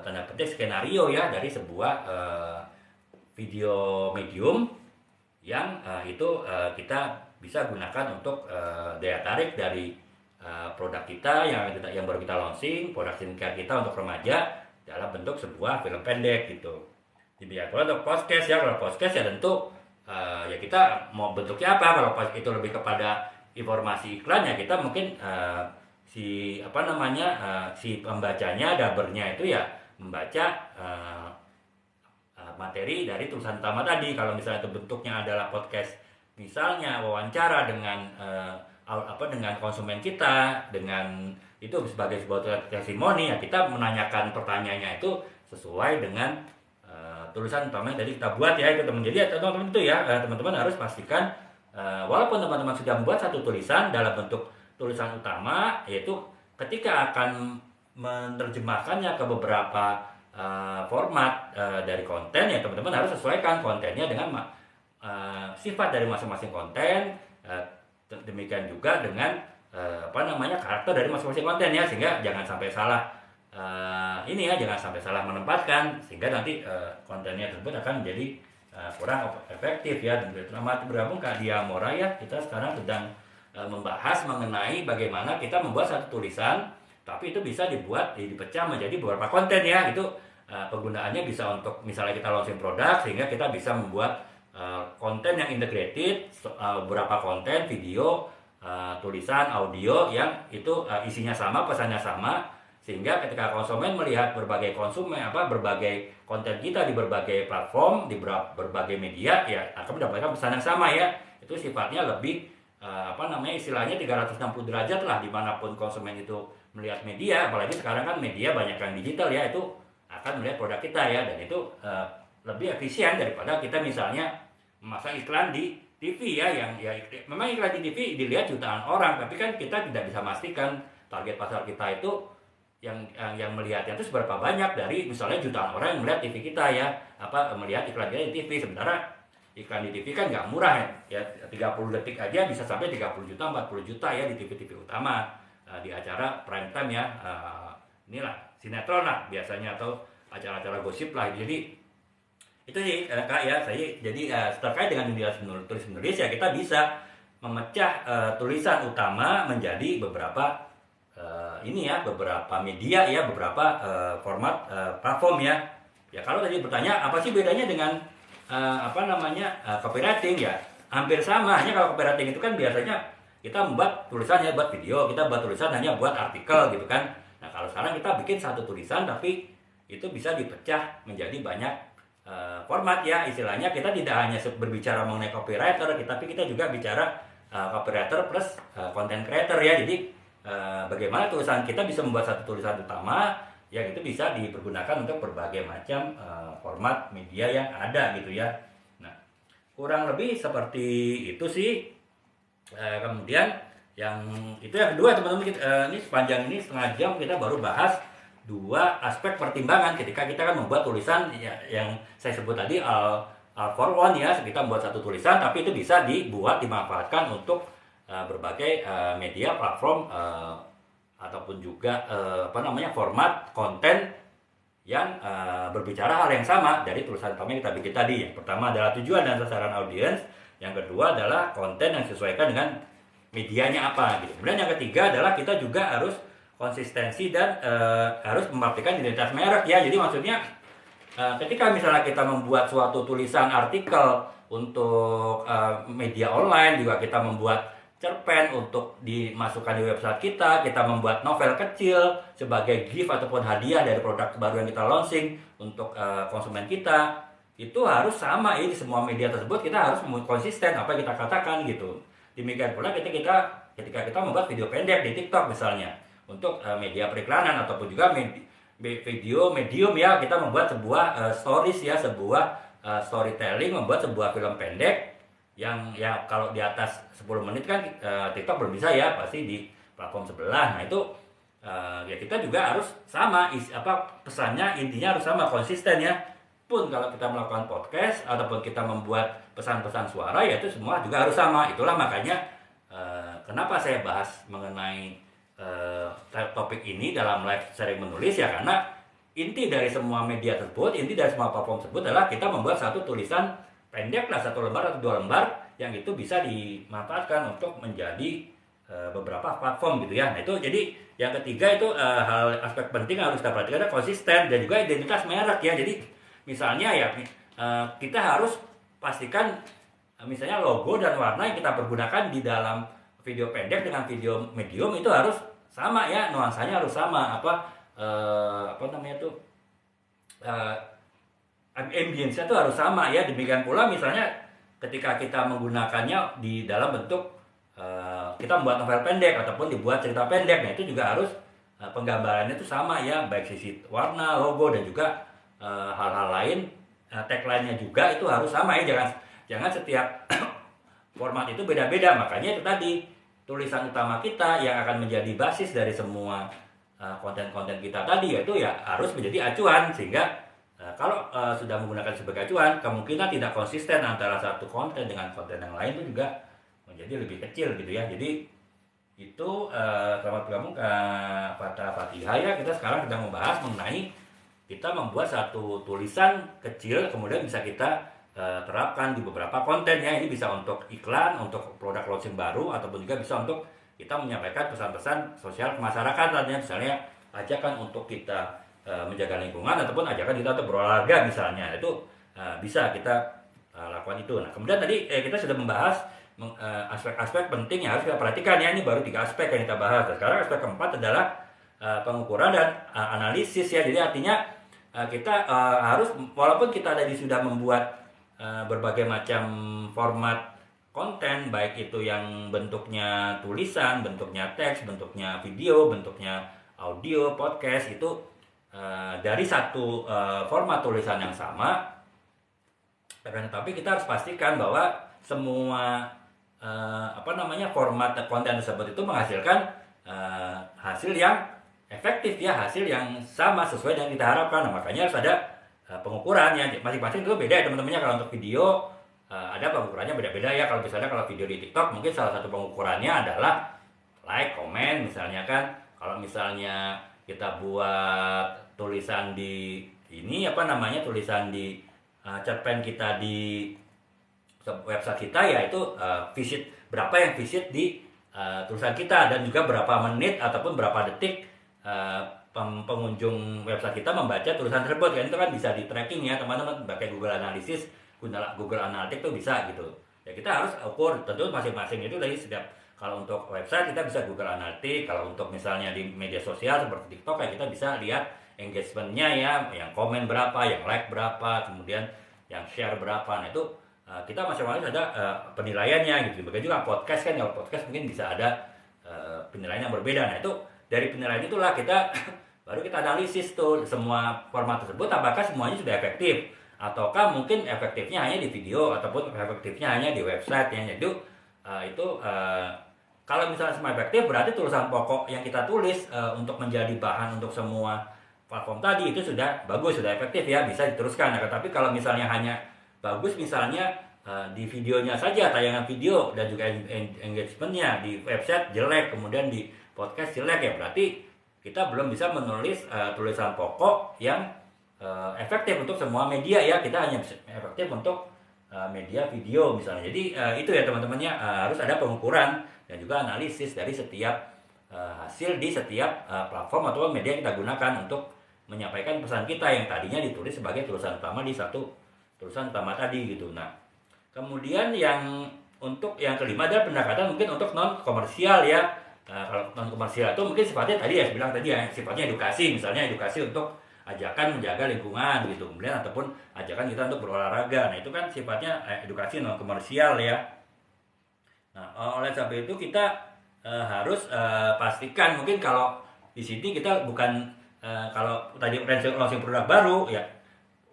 A: tanda petik skenario ya, dari sebuah video medium yang itu kita bisa gunakan untuk daya tarik dari produk kita yang baru kita launching, produk skincare kita untuk remaja dalam bentuk sebuah film pendek gitu. Jadi ya kalau untuk podcast ya, ya tentu ya kita mau bentuknya apa. Kalau itu lebih kepada informasi iklan ya kita mungkin si pembacanya, dabernya itu ya membaca materi dari tulisan utama tadi. Kalau misalnya itu bentuknya adalah podcast, misalnya wawancara dengan dengan konsumen kita, dengan itu sebagai sebuah testimoni ya, kita menanyakan pertanyaannya itu sesuai dengan tulisan utama yang tadi kita buat ya itu teman. Jadi ya teman-teman itu ya teman-teman harus pastikan walaupun teman-teman sudah membuat satu tulisan dalam bentuk tulisan utama, yaitu ketika akan menerjemahkannya ke beberapa format dari konten ya teman-teman harus sesuaikan kontennya dengan sifat dari masing-masing konten. Demikian juga dengan karakter dari masing-masing konten ya, sehingga jangan sampai salah jangan sampai salah menempatkan, sehingga nanti kontennya tersebut akan menjadi kurang efektif ya. Dan selamat bergabung ke Diamora ya. Kita sekarang sedang membahas mengenai bagaimana kita membuat satu tulisan, tapi itu bisa dipecah menjadi beberapa konten ya. Itu penggunaannya bisa untuk misalnya kita launching produk, sehingga kita bisa membuat konten yang integrated, beberapa konten, video, tulisan, audio yang itu isinya sama, pesannya sama, sehingga ketika konsumen melihat berbagai konten kita di berbagai platform, di berbagai media ya akan mendapatkan pesan yang sama ya. Itu sifatnya lebih istilahnya 360 derajat lah, dimanapun konsumen itu melihat media. Apalagi sekarang kan media banyak yang digital ya, itu akan melihat produk kita ya, dan itu lebih efisien daripada kita misalnya memasang iklan di TV ya, yang ya memang iklan di TV dilihat jutaan orang, tapi kan kita tidak bisa memastikan target pasar kita itu yang melihatnya itu seberapa banyak dari misalnya jutaan orang yang melihat TV kita ya, melihat iklan kita di TV. Sementara iklan di TV kan nggak murah ya, 30 detik aja bisa sampai 30 juta, 40 juta ya di TV-TV utama, di acara prime time ya, inilah sinetron lah biasanya, atau acara-acara gosip lah. Jadi itu sih Kak ya, saya jadi terkait dengan media tulis menulis ya kita bisa memecah tulisan utama menjadi beberapa beberapa media ya, beberapa format platform ya. Ya kalau tadi bertanya apa sih bedanya dengan copywriting, ya hampir sama, hanya kalau copywriting itu kan biasanya kita membuat tulisan ya buat video, kita buat tulisan hanya buat artikel gitu kan. Nah kalau sekarang kita bikin satu tulisan tapi itu bisa dipecah menjadi banyak format ya, istilahnya kita tidak hanya berbicara mengenai copywriter, tapi kita juga bicara copywriter plus content creator ya. Jadi bagaimana tulisan kita bisa membuat satu tulisan utama yang itu bisa dipergunakan untuk berbagai macam format media yang ada gitu ya. Nah kurang lebih seperti itu sih. Kemudian yang kedua teman-teman, ini sepanjang ini setengah jam kita baru bahas dua aspek pertimbangan ketika kita kan membuat tulisan ya, yang saya sebut tadi all for one ya, kita membuat satu tulisan tapi itu bisa dimanfaatkan untuk berbagai media platform ataupun juga format konten yang berbicara hal yang sama dari tulisan utama yang kita bikin tadi. Yang pertama adalah tujuan dan sasaran audiens, yang kedua adalah konten yang disesuaikan dengan medianya apa gitu. Kemudian yang ketiga adalah kita juga harus konsistensi dan harus memperhatikan identitas merek ya. Jadi maksudnya ketika misalnya kita membuat suatu tulisan artikel untuk media online, juga kita membuat cerpen untuk dimasukkan di website kita membuat novel kecil sebagai gift ataupun hadiah dari produk baru yang kita launching untuk konsumen kita, itu harus sama ya di semua media tersebut. Kita harus konsisten apa yang kita katakan gitu. Demikian pula ketika kita membuat video pendek di TikTok misalnya untuk media periklanan ataupun juga video medium ya, kita membuat sebuah stories ya, sebuah storytelling, membuat sebuah film pendek yang ya kalau di atas 10 menit kan TikTok belum bisa ya, pasti di platform sebelah. Nah itu ya kita juga harus sama pesannya, intinya harus sama, konsisten ya. Pun kalau kita melakukan podcast ataupun kita membuat pesan-pesan suara ya itu semua juga harus sama. Itulah makanya kenapa saya bahas mengenai topik ini dalam live sharing menulis ya, karena inti dari semua media tersebut, inti dari semua platform tersebut adalah kita membuat satu tulisan pendek lah, 1 lembar atau 2 lembar yang itu bisa dimanfaatkan untuk menjadi beberapa platform gitu ya. Nah itu jadi yang ketiga itu hal aspek penting harus kita perhatikan adalah konsisten dan juga identitas merek ya. Jadi misalnya ya kita harus pastikan misalnya logo dan warna yang kita pergunakan di dalam video pendek dengan video medium itu harus sama ya, nuansanya harus sama, ambience-nya itu harus sama ya. Demikian pula misalnya ketika kita menggunakannya di dalam bentuk kita membuat novel pendek ataupun dibuat cerita pendek, nah itu juga harus penggambarannya itu sama ya, baik sisi warna, logo dan juga hal-hal lain, tagline-nya juga itu harus sama ya. Jangan setiap format itu beda-beda. Makanya itu tadi tulisan utama kita yang akan menjadi basis dari semua konten-konten kita tadi yaitu ya harus menjadi acuan, sehingga kalau sudah menggunakan sebagai acuan, kemungkinan tidak konsisten antara satu konten dengan konten yang lain itu juga menjadi lebih kecil gitu ya. Jadi itu selamat bergabung ke Fata Fatihah ya. Kita sekarang sedang membahas mengenai kita membuat satu tulisan kecil kemudian bisa kita terapkan di beberapa konten ya. Ini bisa untuk iklan, untuk produk launching baru, ataupun juga bisa untuk kita menyampaikan pesan-pesan sosial ke masyarakat. Misalnya ajakan untuk kita menjaga lingkungan ataupun ajakan kita untuk berolahraga misalnya, itu bisa kita lakukan itu. Nah kemudian tadi kita sudah membahas aspek-aspek penting yang harus kita perhatikan ya. Ini baru 3 aspek yang kita bahas. Dan sekarang aspek keempat adalah pengukuran dan analisis ya. Jadi artinya kita harus, walaupun kita tadi sudah membuat berbagai macam format konten, baik itu yang bentuknya tulisan, bentuknya teks, bentuknya video, bentuknya audio, podcast, itu dari satu format tulisan yang sama. Tetapi kita harus pastikan bahwa semua format konten tersebut itu menghasilkan hasil yang efektif ya, hasil yang sama sesuai dengan kita harapkan. Nah, makanya harus ada pengukurannya. Masing-masing itu beda ya teman-temannya. Kalau untuk video ada pengukurannya beda-beda ya. Kalau misalnya kalau video di TikTok mungkin salah satu pengukurannya adalah like, komen misalnya kan. Kalau misalnya kita buat tulisan di tulisan di cerpen kita di website kita, yaitu visit berapa yang visit di tulisan kita, dan juga berapa menit ataupun berapa detik pengunjung website kita membaca tulisan tersebut. Kan itu kan bisa di tracking ya teman-teman, pakai Google Analytics, Google Analytics tuh bisa gitu ya. Kita harus ukur tentu masing-masing itu dari setiap. Kalau untuk website kita bisa Google Analytics, kalau untuk misalnya di media sosial seperti TikTok ya kita bisa lihat engagementnya ya, yang komen berapa, yang like berapa, kemudian yang share berapa. Nah itu kita masing-masing ada penilaiannya gitu. Begitu juga podcast kan, kalau podcast mungkin bisa ada penilaian yang berbeda. Nah itu dari penilaian itulah kita baru kita analisis tuh semua format tersebut, apakah semuanya sudah efektif, ataukah mungkin efektifnya hanya di video ataupun efektifnya hanya di website ya. Jadi itu kalau misalnya semua efektif, berarti tulisan pokok yang kita tulis untuk menjadi bahan untuk semua platform tadi itu sudah bagus, sudah efektif ya, bisa diteruskan. Nah, tapi kalau misalnya hanya bagus misalnya di videonya saja, tayangan video dan juga engagementnya di website jelek, kemudian di podcast jelek ya, berarti kita belum bisa menulis tulisan pokok yang efektif untuk semua media ya. Kita hanya efektif untuk media video misalnya. Jadi itu ya teman-temannya, harus ada pengukuran dan juga analisis dari setiap hasil di setiap platform atau media yang kita gunakan untuk menyampaikan pesan kita yang tadinya ditulis sebagai tulisan utama di satu tulisan utama tadi gitu. Nah, kemudian yang untuk yang kelima adalah pendekatan mungkin untuk non komersial ya. Kalau non komersial itu mungkin sifatnya tadi ya, saya bilang tadi ya, sifatnya edukasi, misalnya edukasi untuk ajakan menjaga lingkungan gitu, kemudian ataupun ajakan kita untuk berolahraga. Nah itu kan sifatnya edukasi non komersial ya. Nah oleh sebab itu kita harus pastikan, mungkin kalau di sini kita bukan kalau tadi launching produk baru ya,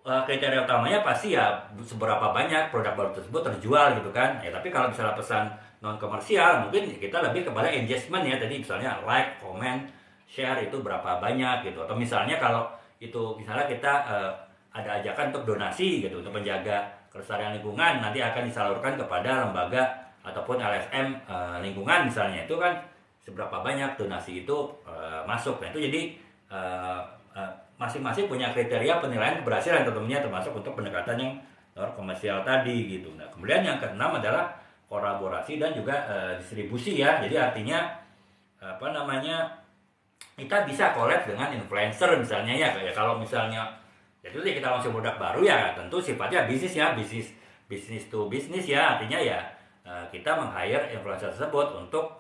A: kriteria utamanya pasti ya seberapa banyak produk baru tersebut terjual gitu kan ya. Tapi kalau misalnya pesan non komersial mungkin kita lebih kepada engagement ya, tadi misalnya like, comment, share itu berapa banyak gitu. Atau misalnya kalau itu misalnya kita ada ajakan untuk donasi gitu untuk menjaga kelestarian lingkungan, nanti akan disalurkan kepada lembaga ataupun LSM lingkungan misalnya, itu kan seberapa banyak donasi itu masuk. Nah itu jadi masing-masing punya kriteria penilaian keberhasilan tentunya, termasuk untuk pendekatan yang non komersial tadi gitu. Nah kemudian yang keenam adalah kolaborasi dan juga distribusi ya. Jadi artinya apa namanya, kita bisa collab dengan influencer misalnya ya. Kayak kalau misalnya jadi kita launching produk baru ya, tentu sifatnya bisnis ya, bisnis to bisnis ya. Artinya ya kita meng-hire influencer tersebut untuk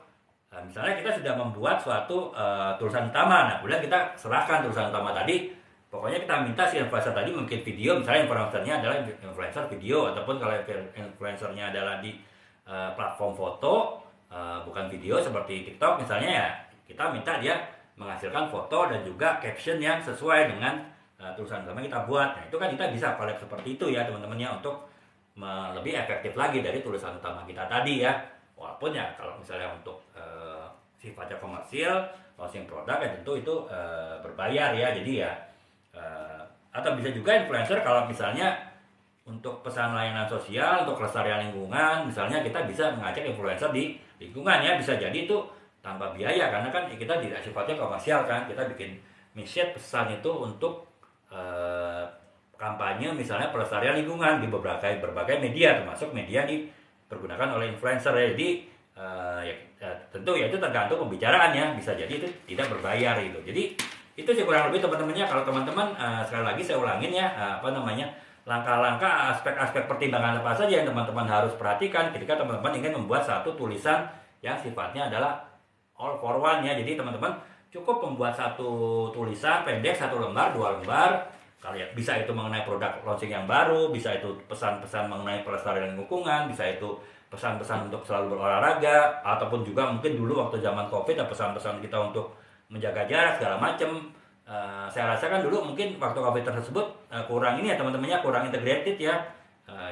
A: misalnya kita sudah membuat suatu tulisan utama. Nah kemudian kita serahkan tulisan utama tadi, pokoknya kita minta si influencer tadi mungkin video, misalnya influencernya adalah influencer video, ataupun kalau influencernya adalah di platform foto bukan video seperti TikTok misalnya ya, kita minta dia menghasilkan foto dan juga caption yang sesuai dengan tulisan utama yang kita buat. Nah itu kan kita bisa collab seperti itu ya teman-temannya, untuk lebih efektif lagi dari tulisan utama kita tadi ya. Walaupun ya kalau misalnya untuk sifatnya komersil, launching produk ya tentu itu berbayar ya. Jadi ya atau bisa juga influencer kalau misalnya untuk pesan layanan sosial, untuk kelestarian lingkungan misalnya, kita bisa mengajak influencer di lingkungan ya, bisa jadi itu tanpa biaya karena kan kita tidak sifatnya komersial kan. Kita bikin mission pesan itu untuk kampanye misalnya pelestarian lingkungan di berbagai media, termasuk media dipergunakan oleh influencer ya. Jadi tentu ya itu tergantung pembicaraannya, bisa jadi itu tidak berbayar gitu. Jadi itu sih kurang lebih teman-temannya. Kalau teman-teman sekali lagi saya ulangin ya, langkah-langkah aspek-aspek pertimbangan apa saja yang teman-teman harus perhatikan ketika teman-teman ingin membuat satu tulisan yang sifatnya adalah all for one ya. Jadi teman-teman cukup membuat satu tulisan pendek, 1 lembar, 2 lembar. Kalau ya, bisa itu mengenai produk launching yang baru, bisa itu pesan-pesan mengenai pelestarian lingkungan, bisa itu pesan-pesan untuk selalu berolahraga, ataupun juga mungkin dulu waktu zaman COVID ada pesan-pesan kita untuk menjaga jarak segala macam. Saya rasa kan dulu mungkin waktu COVID tersebut kurang ini ya teman-temannya, kurang integrated ya.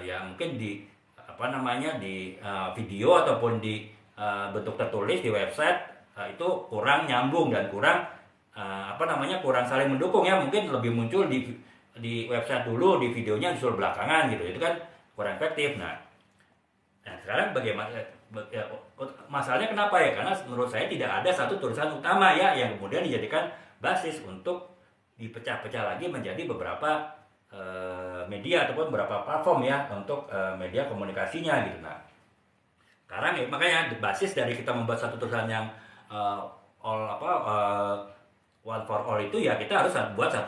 A: Ya mungkin di di video ataupun di bentuk tertulis di website itu kurang nyambung dan kurang kurang saling mendukung ya. Mungkin lebih muncul di website dulu, di videonya disuruh belakangan gitu. Itu kan kurang efektif. Nah sekarang bagaimana masalahnya kenapa ya? Karena menurut saya tidak ada satu tulisan utama ya yang kemudian dijadikan basis untuk dipecah-pecah lagi menjadi beberapa media ataupun beberapa platform ya untuk media komunikasinya gitu. Nah, sekarang ya, makanya basis dari kita membuat satu tulisan yang uh, one for all itu ya kita harus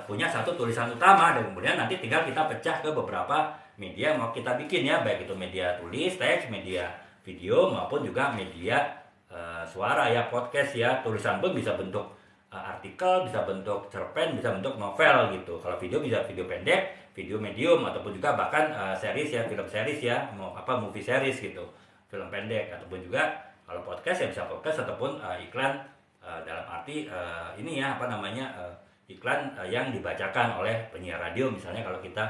A: punya satu tulisan utama, dan kemudian nanti tinggal kita pecah ke beberapa media yang mau kita bikin ya, baik itu media tulis, teks, media video maupun juga media suara ya, podcast ya. Tulisan pun bisa bentuk artikel, bisa bentuk cerpen, bisa bentuk novel gitu. Kalau video bisa video pendek, video medium, ataupun juga bahkan series ya, film series ya, movie series gitu, film pendek. Ataupun juga kalau podcast ya bisa podcast ataupun iklan, dalam arti ini ya iklan yang dibacakan oleh penyiar radio misalnya kalau kita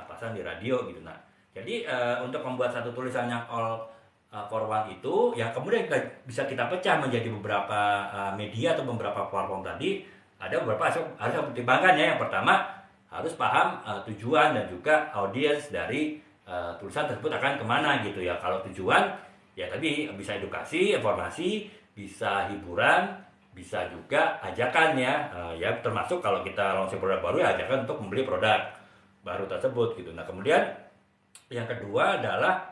A: pasang di radio gitu. Nah, jadi untuk membuat satu tulisan yang all for one itu ya kemudian bisa kita pecah menjadi beberapa media atau beberapa platform tadi. Ada beberapa harus pertimbangkan ya. Yang pertama, harus paham tujuan dan juga audiens dari tulisan tersebut akan kemana gitu ya. Kalau tujuan ya tadi bisa edukasi, informasi, bisa hiburan, bisa juga ajakan ya. Ya termasuk kalau kita launching produk baru ya ajakan untuk membeli produk baru tersebut gitu. Nah, kemudian yang kedua adalah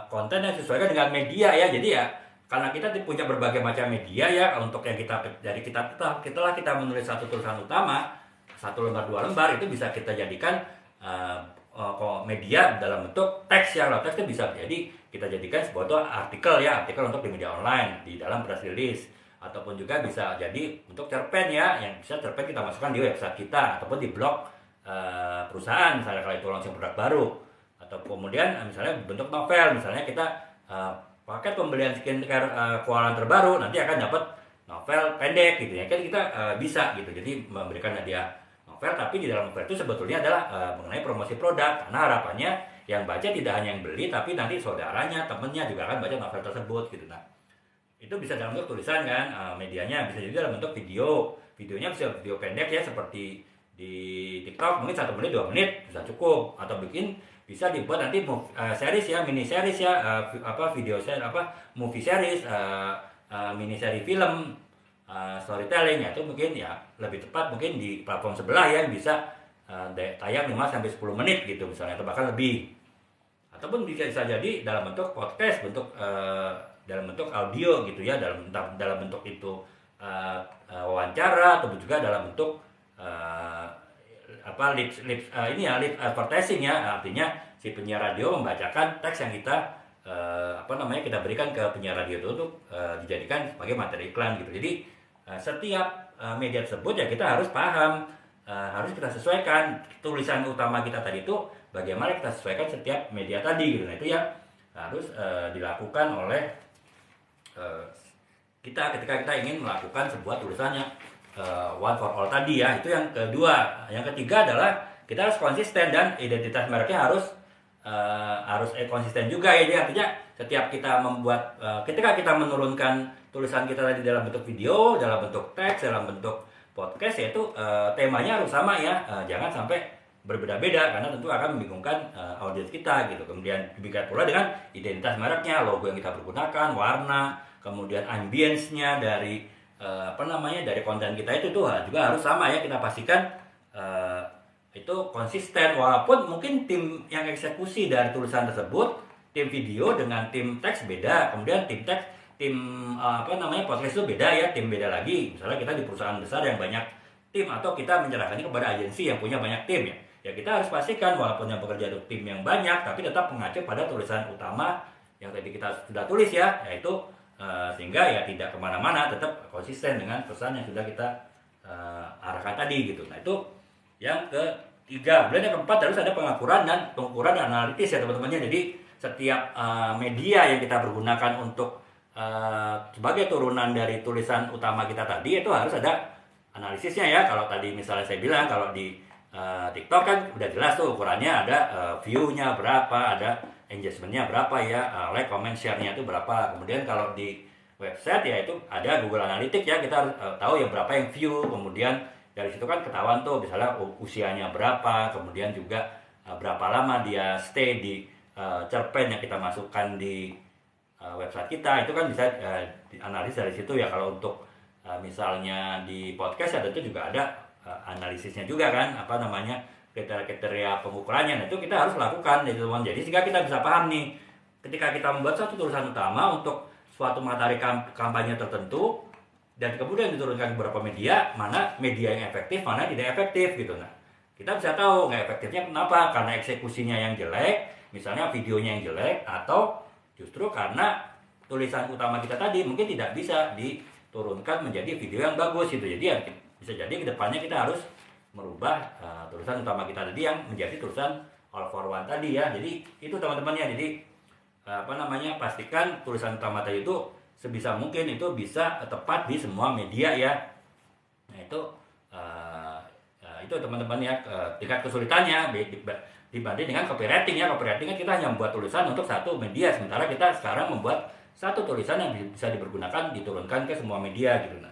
A: konten yang disesuaikan dengan media ya. Jadi ya karena kita punya berbagai macam media ya untuk yang setelah kita menulis satu tulisan utama, satu lembar, dua lembar, itu bisa kita jadikan media dalam bentuk teks ya. Kalau teks itu bisa jadi kita jadikan sebuah artikel ya, artikel untuk di media online, di dalam press release, ataupun juga bisa jadi untuk cerpen ya, yang bisa cerpen kita masukkan di website kita ataupun di blog perusahaan misalnya kalau itu launching produk baru. Atau kemudian misalnya bentuk novel, misalnya kita paket pembelian skincare keuangan terbaru nanti akan dapat novel pendek gitu ya, kan kita bisa gitu, jadi memberikan hadiah novel, tapi di dalam novel itu sebetulnya adalah mengenai promosi produk, karena harapannya yang baca tidak hanya yang beli tapi nanti saudaranya, temennya juga akan baca novel tersebut gitu. Nah, itu bisa dalam bentuk tulisan kan, medianya bisa juga dalam bentuk videonya bisa video pendek ya, seperti di TikTok mungkin 1 menit 2 menit bisa cukup, atau bisa dibuat nanti series ya, mini series ya, video series, movie series, mini series film, storytelling ya. Itu mungkin ya lebih tepat mungkin di platform sebelah ya, bisa tayang 5 sampai 10 menit gitu misalnya, atau bahkan lebih. Ataupun bisa jadi dalam bentuk podcast, dalam bentuk audio gitu ya, dalam bentuk itu wawancara, ataupun juga dalam bentuk lip advertising ya, artinya si penyiar radio membacakan teks yang kita kita berikan ke penyiar radio itu untuk dijadikan sebagai materi iklan gitu. Jadi setiap media tersebut ya kita harus paham, harus kita sesuaikan tulisan utama kita tadi itu bagaimana kita sesuaikan setiap media tadi gitu. Nah, itu yang harus dilakukan oleh kita ketika kita ingin melakukan sebuah tulisannya one for all tadi ya. Itu yang kedua. Yang ketiga adalah kita harus konsisten, dan identitas mereknya harus konsisten juga ya. Jadi artinya setiap kita membuat ketika kita menurunkan tulisan kita tadi dalam bentuk video, dalam bentuk teks, dalam bentuk podcast, yaitu temanya harus sama ya. Jangan sampai berbeda-beda karena tentu akan membingungkan audiens kita gitu. Kemudian demikian pula dengan identitas mereknya, logo yang kita pergunakan, warna, kemudian ambience-nya dari dari konten kita itu juga harus sama ya. Kita pastikan itu konsisten, walaupun mungkin tim yang eksekusi dari tulisan tersebut, tim video dengan tim teks beda, kemudian tim podcast itu beda ya, tim beda lagi. Misalnya kita di perusahaan besar yang banyak tim, atau kita menyerahkannya kepada agensi yang punya banyak tim ya kita harus pastikan walaupun yang bekerja itu tim yang banyak, tapi tetap mengacu pada tulisan utama yang tadi kita sudah tulis ya, yaitu sehingga ya tidak kemana-mana, tetap konsisten dengan pesan yang sudah kita arahkan tadi gitu. Nah, itu yang ketiga. Kemudian yang keempat, harus ada pengukuran dan analitis ya teman-temannya. Jadi setiap media yang kita pergunakan untuk sebagai turunan dari tulisan utama kita tadi, itu harus ada analisisnya ya. Kalau tadi misalnya saya bilang kalau di TikTok kan udah jelas tuh ukurannya, ada view-nya berapa, ada engagement-nya berapa ya, like, comment, share-nya itu berapa. Kemudian kalau di website ya itu ada Google Analytics ya, kita harus tahu ya berapa yang view. Kemudian dari situ kan ketahuan tuh misalnya usianya berapa, kemudian juga berapa lama dia stay di cerpen yang kita masukkan di website kita. Itu kan bisa dianalisis dari situ ya. Kalau untuk misalnya di podcast ya tentu juga ada analisisnya juga kan, kriteria pengukurannya. Nah, itu kita harus lakukan gitu teman. Jadi sehingga kita bisa paham nih, ketika kita membuat satu tulisan utama untuk suatu materi kampanye tertentu dan kemudian diturunkan ke beberapa media, mana media yang efektif, mana tidak efektif gitu. Nah, kita bisa tahu nggak efektifnya kenapa? Karena eksekusinya yang jelek, misalnya videonya yang jelek, atau justru karena tulisan utama kita tadi mungkin tidak bisa diturunkan menjadi video yang bagus gitu. Jadi ya bisa jadi kedepannya kita harus merubah tulisan utama kita tadi yang menjadi tulisan all for one tadi ya. Jadi itu teman-temannya. Jadi pastikan tulisan utama tadi itu sebisa mungkin itu bisa tepat di semua media ya. Nah itu teman-teman ya, tingkat kesulitannya dibanding dengan copywriting ya. Copywriting kan kita hanya membuat tulisan untuk satu media, sementara kita sekarang membuat satu tulisan yang bisa dipergunakan diturunkan ke semua media gitu. Nah,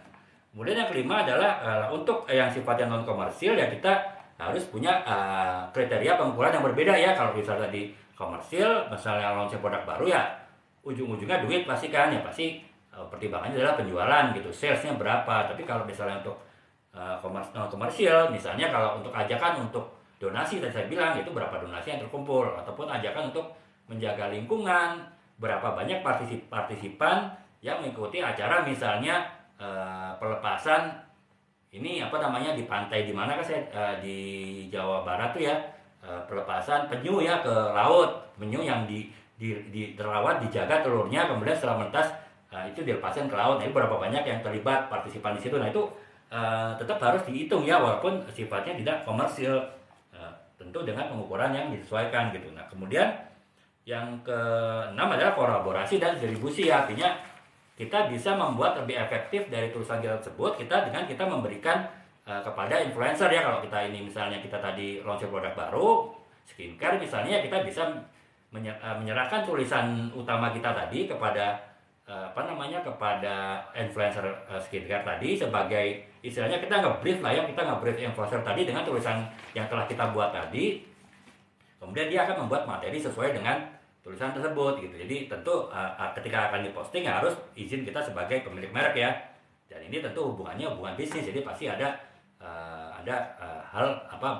A: kemudian yang kelima adalah untuk yang sifatnya non komersil ya, kita harus punya kriteria pengukuran yang berbeda ya. Kalau misalnya tadi komersil, misalnya launching produk baru ya, ujung-ujungnya duit pasti kan ya, pasti pertimbangannya adalah penjualan gitu, salesnya berapa. Tapi kalau misalnya untuk komersil, misalnya kalau untuk ajakan untuk donasi tadi saya bilang itu berapa donasi yang terkumpul, ataupun ajakan untuk menjaga lingkungan, berapa banyak partisipan yang mengikuti acara, misalnya pelepasan ini di pantai di mana kan saya di Jawa Barat tuh ya, pelepasan penyu ya ke laut, penyu yang terawat, dijaga telurnya, kemudian setelah menetas itu dilepaskan ke laut. Nah, itu berapa banyak yang terlibat partisipan di situ. Nah, itu tetap harus dihitung ya, walaupun sifatnya tidak komersil, tentu dengan pengukuran yang disesuaikan gitu. Nah, kemudian yang keenam adalah kolaborasi dan distribusi ya. Artinya kita bisa membuat lebih efektif dari tulisan kita tersebut dengan kita memberikan kepada influencer ya. Kalau kita ini misalnya kita tadi launching produk baru skincare misalnya, kita bisa menyerahkan tulisan utama kita tadi kepada kepada influencer skincare tadi sebagai istilahnya kita nge-brief lah ya, kita nge-brief influencer tadi dengan tulisan yang telah kita buat tadi. Kemudian dia akan membuat materi sesuai dengan tulisan tersebut gitu. Jadi tentu ketika akan diposting harus izin kita sebagai pemilik merek ya. Dan ini tentu hubungan bisnis, jadi pasti ada hal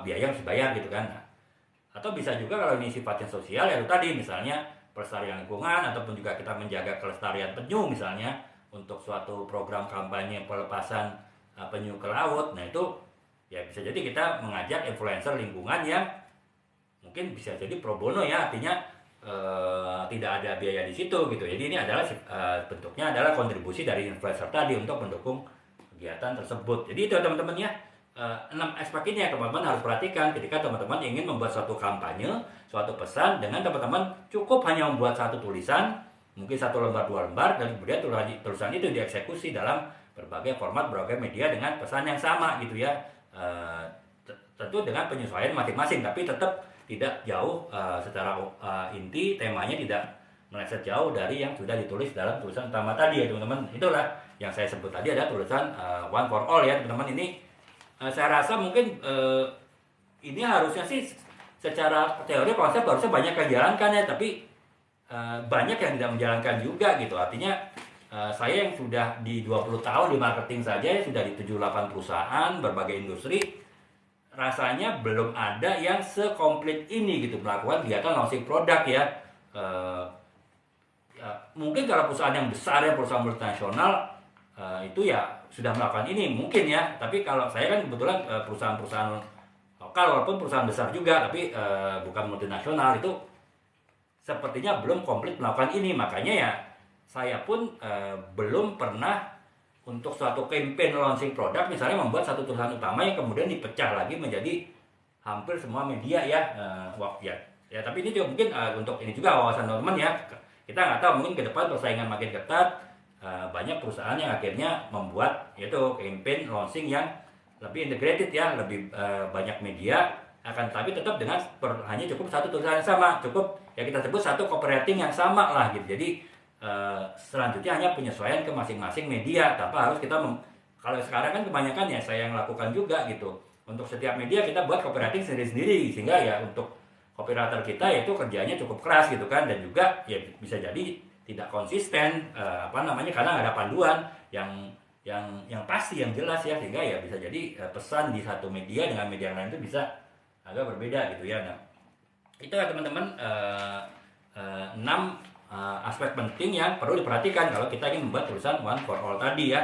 A: biaya yang harus dibayar gitu kan. Atau bisa juga kalau ini sifatnya sosial ya, itu tadi misalnya pelestarian lingkungan, ataupun juga kita menjaga kelestarian penyu misalnya untuk suatu program kampanye pelepasan penyu ke laut. Nah itu ya bisa jadi kita mengajak influencer lingkungan yang mungkin bisa jadi pro bono ya, artinya tidak ada biaya di situ gitu. Jadi ini adalah bentuknya adalah kontribusi dari influencer tadi untuk mendukung kegiatan tersebut. Jadi itu teman-teman ya, 6 aspek ini yang teman-teman harus perhatikan ketika teman-teman ingin membuat suatu kampanye, suatu pesan, dengan teman-teman cukup hanya membuat satu tulisan, mungkin 1 lembar 2 lembar, dan kemudian tulisan itu dieksekusi dalam berbagai format, berbagai media dengan pesan yang sama gitu ya. Tentu dengan penyesuaian masing-masing, tapi tetap tidak jauh secara inti, temanya tidak meleset jauh dari yang sudah ditulis dalam tulisan utama tadi ya teman-teman. Itulah yang saya sebut tadi ada tulisan one for all ya teman-teman. Ini saya rasa mungkin ini harusnya sih secara teori konsep harusnya banyak yang dijalankan ya, tapi banyak yang tidak menjalankan juga gitu. Artinya saya yang sudah di 20 tahun di marketing saja, sudah di 78 perusahaan, berbagai industri, rasanya belum ada yang sekomplit ini gitu melakukan kegiatan launching produk ya. Mungkin kalau perusahaan yang besar ya, perusahaan multinasional itu ya sudah melakukan ini mungkin ya, tapi kalau saya kan kebetulan perusahaan-perusahaan lokal walaupun perusahaan besar juga, tapi bukan multinasional, itu sepertinya belum komplit melakukan ini. Makanya ya saya pun belum pernah untuk suatu campaign launching produk misalnya membuat satu tulisan utama yang kemudian dipecah lagi menjadi hampir semua media ya. Ya tapi ini juga mungkin untuk ini juga wawasan teman-teman ya. Kita nggak tahu, mungkin ke depan persaingan makin ketat, banyak perusahaan yang akhirnya membuat yaitu campaign launching yang lebih integrated ya, lebih banyak media, akan tapi tetap dengan hanya cukup satu tulisan yang sama, cukup ya kita sebut satu copywriting yang sama lah gitu. Jadi selanjutnya hanya penyesuaian ke masing-masing media, tanpa harus kita kalau sekarang kan kebanyakan ya saya yang lakukan juga gitu, untuk setiap media kita buat copywriting sendiri-sendiri, sehingga ya untuk copywriter kita itu kerjanya cukup keras gitu kan, dan juga ya bisa jadi tidak konsisten karena nggak ada panduan yang pasti, yang jelas ya, sehingga ya bisa jadi pesan di satu media dengan media lain itu bisa agak berbeda gitu ya. Nah, itu ya teman-teman 6 aspek penting yang perlu diperhatikan kalau kita ingin membuat tulisan one for all tadi ya.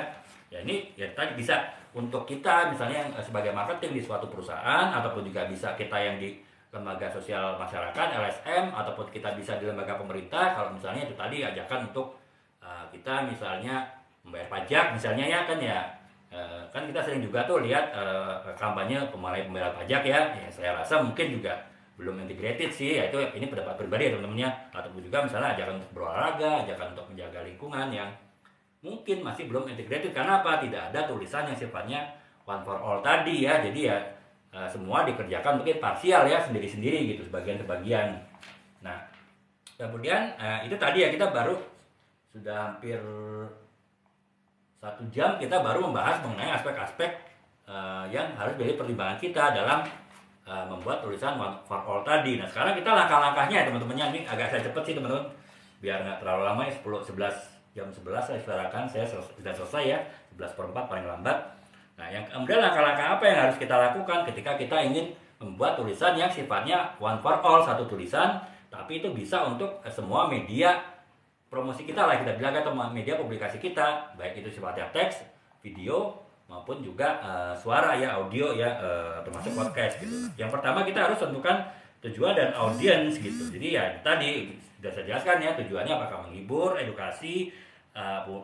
A: Ya ini ya tadi bisa untuk kita misalnya yang sebagai marketing di suatu perusahaan, ataupun juga bisa kita yang di lembaga sosial masyarakat LSM, ataupun kita bisa di lembaga pemerintah. Kalau misalnya itu tadi ajakan untuk kita misalnya membayar pajak misalnya ya kan ya. Kan kita sering juga tuh lihat kampanye pembayar pajak ya. Saya rasa mungkin juga belum integrated sih, yaitu ini pendapat pribadi ya teman-temannya. Ataupun juga misalnya ajakan untuk berolahraga, ajakan untuk menjaga lingkungan yang mungkin masih belum integrated. Karena apa? Tidak ada tulisan yang sifatnya one for all tadi ya. Jadi ya semua dikerjakan mungkin parsial ya, sendiri-sendiri gitu, sebagian-sebagian. Nah, kemudian itu tadi ya, kita baru sudah hampir 1 jam kita baru membahas mengenai aspek-aspek yang harus menjadi pertimbangan kita dalam membuat tulisan one for all tadi. Nah, sekarang kita langkah-langkahnya teman-temannya. Ini agak saya cepet sih teman-teman, biar nggak terlalu lama ya. 11 jam 11 saya setarakan, saya sudah selesai ya, 11/4 paling lambat. Nah, yang kemudian langkah-langkah apa yang harus kita lakukan ketika kita ingin membuat tulisan yang sifatnya one for all, satu tulisan, tapi itu bisa untuk semua media promosi kita lah, kita bilang, atau media publikasi kita, baik itu sifatnya teks, video, maupun juga suara ya, audio ya, termasuk podcast gitu. Yang pertama kita harus tentukan tujuan dan audiens gitu. Jadi ya tadi sudah saya jelaskan ya, tujuannya apakah menghibur, edukasi,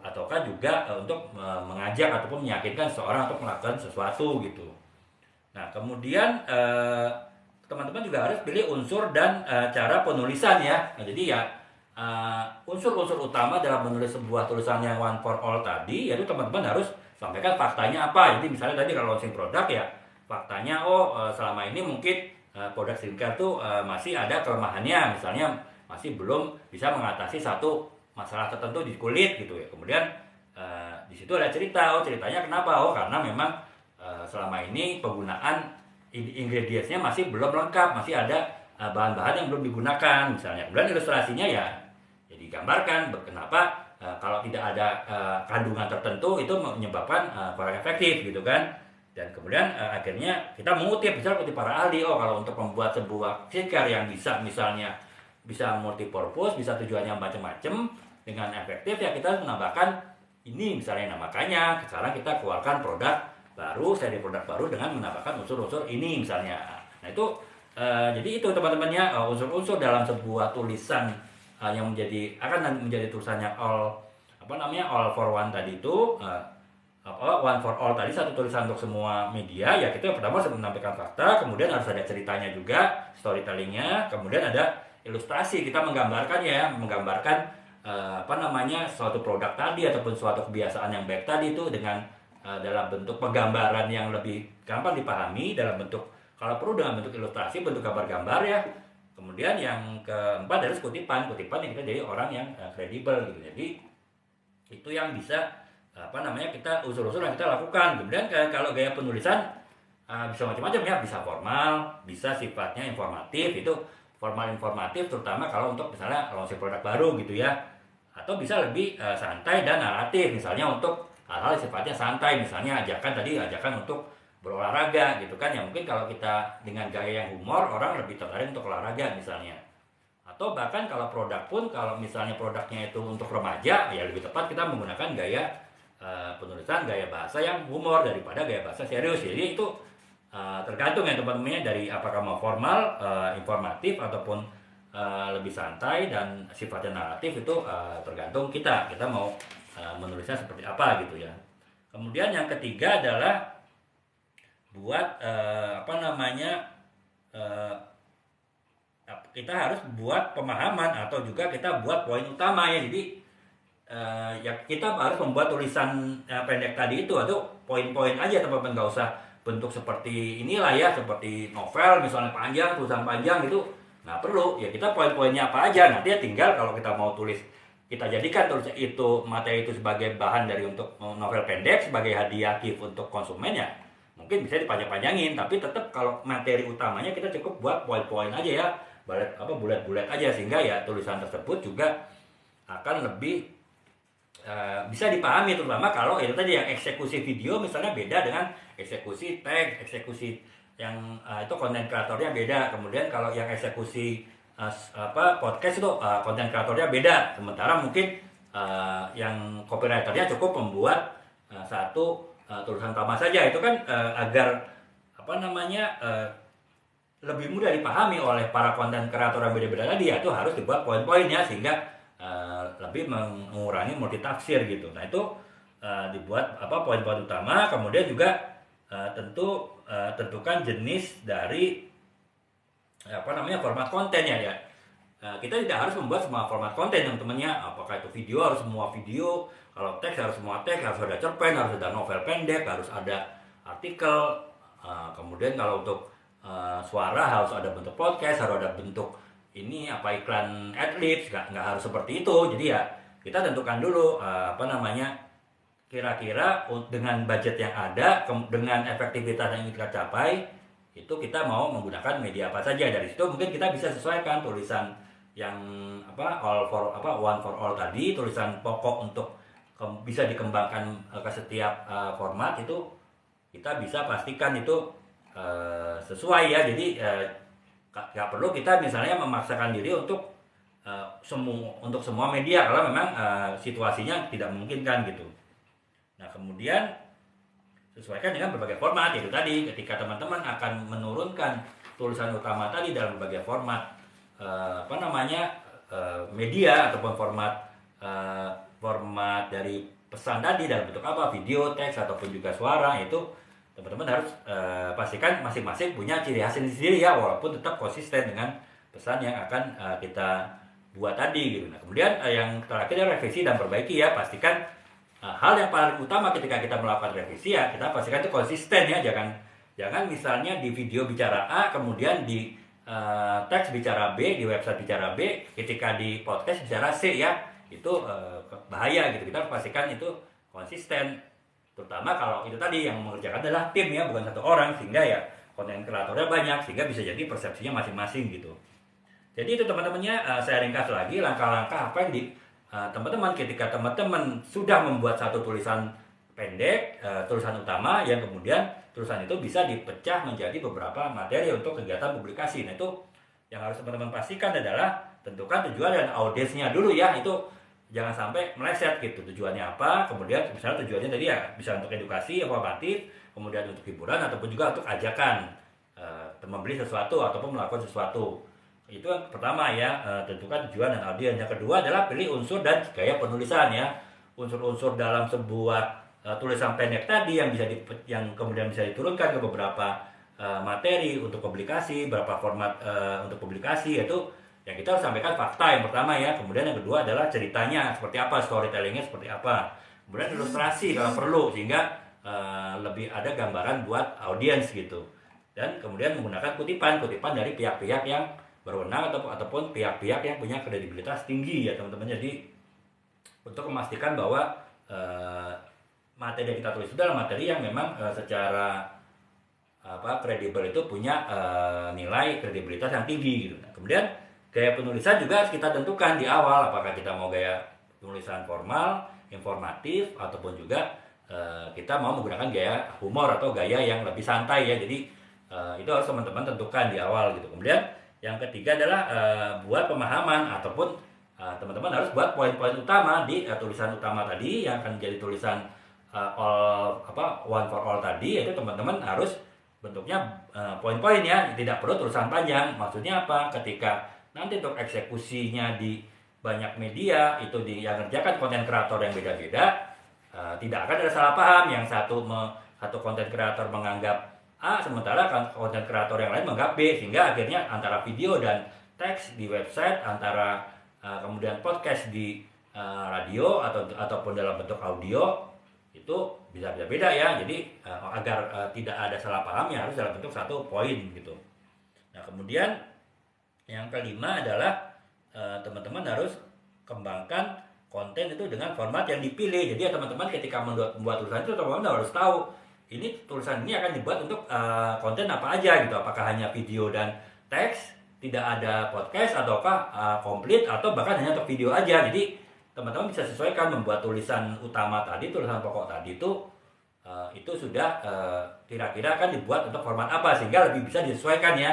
A: ataukah juga untuk mengajak ataupun meyakinkan seseorang untuk melakukan sesuatu gitu. Nah, kemudian teman-teman juga harus pilih unsur dan cara penulisan ya. Nah, jadi ya unsur-unsur utama dalam menulis sebuah tulisan yang one for all tadi, yaitu teman-teman harus sampaikan faktanya apa. Jadi misalnya tadi kalau launching produk ya, faktanya selama ini mungkin produk skincare tuh masih ada kelemahannya, misalnya masih belum bisa mengatasi satu masalah tertentu di kulit gitu ya. Kemudian di situ ada cerita, ceritanya kenapa? Karena memang selama ini penggunaan ingredientsnya masih belum lengkap, masih ada bahan-bahan yang belum digunakan misalnya. Kemudian ilustrasinya ya digambarkan kenapa kalau tidak ada kandungan tertentu itu menyebabkan kurang efektif gitu kan. Dan kemudian akhirnya kita mengutip, misalnya kutip para ahli, kalau untuk membuat sebuah skincare yang bisa misalnya bisa multipurpose, bisa tujuannya macam-macam dengan efektif, ya kita harus menambahkan ini misalnya. Nah, makanya sekarang kita keluarkan produk baru, seri produk baru dengan menambahkan unsur-unsur ini misalnya. Nah itu jadi itu teman-temannya, unsur-unsur dalam sebuah tulisan yang akan menjadi tulisannya all for one tadi itu, one for all tadi, satu tulisan untuk semua media ya. Kita yang pertama harus menampilkan fakta, kemudian harus ada ceritanya juga, storytellingnya, kemudian ada ilustrasi, kita menggambarkan suatu produk tadi ataupun suatu kebiasaan yang baik tadi itu dengan dalam bentuk penggambaran yang lebih gampang dipahami, dalam bentuk, kalau perlu dengan bentuk ilustrasi, bentuk gambar-gambar ya. Kemudian yang keempat adalah kutipan yang kita jadi orang yang kredibel gitu. Jadi itu yang bisa kita unsur-unsur yang kita lakukan. Kemudian kalau gaya penulisan bisa macam-macam ya, bisa formal, bisa sifatnya informatif. Itu formal informatif terutama kalau untuk misalnya launching produk baru gitu ya. Atau bisa lebih santai dan naratif, misalnya untuk hal-hal sifatnya santai, misalnya ajakan untuk berolahraga gitu kan ya. Mungkin kalau kita dengan gaya yang humor, orang lebih tertarik untuk olahraga misalnya. Atau bahkan kalau produk pun, kalau misalnya produknya itu untuk remaja, ya lebih tepat kita menggunakan gaya penulisan, gaya bahasa yang humor daripada gaya bahasa serius. Jadi itu tergantung ya teman-temannya, dari apakah mau formal, informatif, ataupun lebih santai dan sifatnya naratif. Itu tergantung kita mau menulisnya seperti apa gitu ya. Kemudian yang ketiga adalah buat kita harus buat pemahaman, atau juga kita buat poin utama ya. Jadi ya kita harus membuat tulisan pendek tadi itu, atau poin-poin aja teman-teman, nggak usah bentuk seperti inilah ya, seperti novel misalnya panjang, tulisan panjang gitu, nggak perlu ya. Kita poin-poinnya apa aja, nanti ya tinggal kalau kita mau tulis, kita jadikan tulisan itu, materi itu sebagai bahan dari untuk novel pendek, sebagai hadiah gift untuk konsumen ya, mungkin bisa dipanjang-panjangin. Tapi tetap kalau materi utamanya kita cukup buat poin-poin aja ya, bulat-bulat aja, sehingga ya tulisan tersebut juga akan lebih bisa dipahami, terutama kalau itu tadi yang eksekusi video misalnya beda dengan eksekusi teks, eksekusi itu konten kreatornya beda. Kemudian kalau yang eksekusi podcast itu konten kreatornya beda. Sementara mungkin yang copywriternya cukup membuat satu tulisan utama saja. Itu kan agar lebih mudah dipahami oleh para konten kreator yang beda-beda tadi, ya itu harus dibuat poin-poinnya sehingga lebih mengurangi multitafsir gitu. Nah itu dibuat poin-poin utama, kemudian juga tentukan jenis dari format kontennya ya. Kita tidak harus membuat semua format konten teman-temannya. Apakah itu video harus semua video, kalau teks harus semua teks, harus ada cerpen, harus ada novel pendek, harus ada artikel. Kemudian kalau untuk suara harus ada bentuk podcast, harus ada bentuk iklan adlibs, nggak harus seperti itu. Jadi ya kita tentukan dulu kira-kira dengan budget yang ada, dengan efektivitas yang kita capai, itu kita mau menggunakan media apa saja. Dari situ mungkin kita bisa sesuaikan tulisan yang one for all tadi, tulisan pokok untuk bisa dikembangkan ke setiap format, itu kita bisa pastikan itu sesuai ya. Jadi nggak perlu kita misalnya memaksakan diri untuk semua media kalau memang situasinya tidak memungkinkan gitu. Nah kemudian sesuaikan dengan berbagai format. Itu tadi ketika teman-teman akan menurunkan tulisan utama tadi dalam berbagai format media ataupun format dari pesan tadi dalam bentuk video, teks ataupun juga suara, itu teman-teman harus pastikan masing-masing punya ciri khas sendiri ya, walaupun tetap konsisten dengan pesan yang akan kita buat tadi gitu. Nah kemudian yang terakhir adalah revisi dan perbaiki ya. Pastikan hal yang paling utama ketika kita melakukan revisi ya, kita pastikan itu konsisten ya. Jangan misalnya di video bicara A, kemudian di teks bicara B, di website bicara B, ketika di podcast bicara C ya. Itu bahaya gitu. Kita harus pastikan itu konsisten, terutama kalau itu tadi yang mengerjakan adalah tim ya, bukan satu orang, sehingga ya konten kreatornya banyak, sehingga bisa jadi persepsinya masing-masing gitu. Jadi itu teman-temannya, saya ringkas lagi langkah-langkah apa yang teman-teman ketika teman-teman sudah membuat satu tulisan pendek, tulisan utama, yang kemudian tulisan itu bisa dipecah menjadi beberapa materi untuk kegiatan publikasi. Nah itu yang harus teman-teman pastikan adalah tentukan tujuan dan audiensnya dulu ya. Itu jangan sampai meleset gitu, tujuannya apa, kemudian misalnya tujuannya tadi ya bisa untuk edukasi, informatif, kemudian untuk hiburan, ataupun juga untuk ajakan membeli sesuatu ataupun melakukan sesuatu. Itu yang pertama ya, tentukan tujuan dan audiens. Yang kedua adalah pilih unsur dan gaya penulisan ya. Unsur-unsur dalam sebuah tulisan pendek tadi yang kemudian bisa diturunkan ke beberapa materi untuk publikasi, beberapa format untuk publikasi, yaitu yang kita harus sampaikan fakta yang pertama ya. Kemudian yang kedua adalah ceritanya seperti apa, storytellingnya seperti apa, kemudian ilustrasi kalau perlu, sehingga lebih ada gambaran buat audiens gitu. Dan kemudian menggunakan kutipan dari pihak-pihak yang berwenang ataupun pihak-pihak yang punya kredibilitas tinggi ya teman-teman. Jadi untuk memastikan bahwa materi yang kita tulis itu adalah materi yang memang secara kredibel, itu punya nilai kredibilitas yang tinggi gitu. Nah, kemudian gaya penulisan juga harus kita tentukan di awal, apakah kita mau gaya penulisan formal, informatif, ataupun juga kita mau menggunakan gaya humor atau gaya yang lebih santai ya. Jadi itu harus teman-teman tentukan di awal gitu. Kemudian yang ketiga adalah buat pemahaman, ataupun teman-teman harus buat poin-poin utama di tulisan utama tadi yang akan jadi tulisan one for all tadi. Itu teman-teman harus bentuknya poin-poin ya, tidak perlu tulisan panjang. Maksudnya apa? Ketika nanti untuk eksekusinya di banyak media, itu yang ngerjakan konten kreator yang beda-beda, tidak akan ada salah paham. Yang satu konten kreator menganggap A, sementara konten kreator yang lain menganggap B, sehingga akhirnya antara video dan teks di website, antara kemudian podcast di radio ataupun dalam bentuk audio, itu bisa beda ya. Jadi agar tidak ada salah paham ya harus dalam bentuk satu poin gitu. Nah kemudian yang kelima adalah teman-teman harus kembangkan konten itu dengan format yang dipilih. Jadi ya teman-teman ketika membuat tulisan itu, teman-teman harus tahu ini tulisan ini akan dibuat untuk konten apa aja gitu. Apakah hanya video dan teks, tidak ada podcast, ataukah komplit, atau bahkan hanya untuk video aja. Jadi teman-teman bisa sesuaikan membuat tulisan utama tadi, tulisan pokok tadi itu itu sudah kira-kira akan dibuat untuk format apa sehingga lebih bisa disesuaikan ya.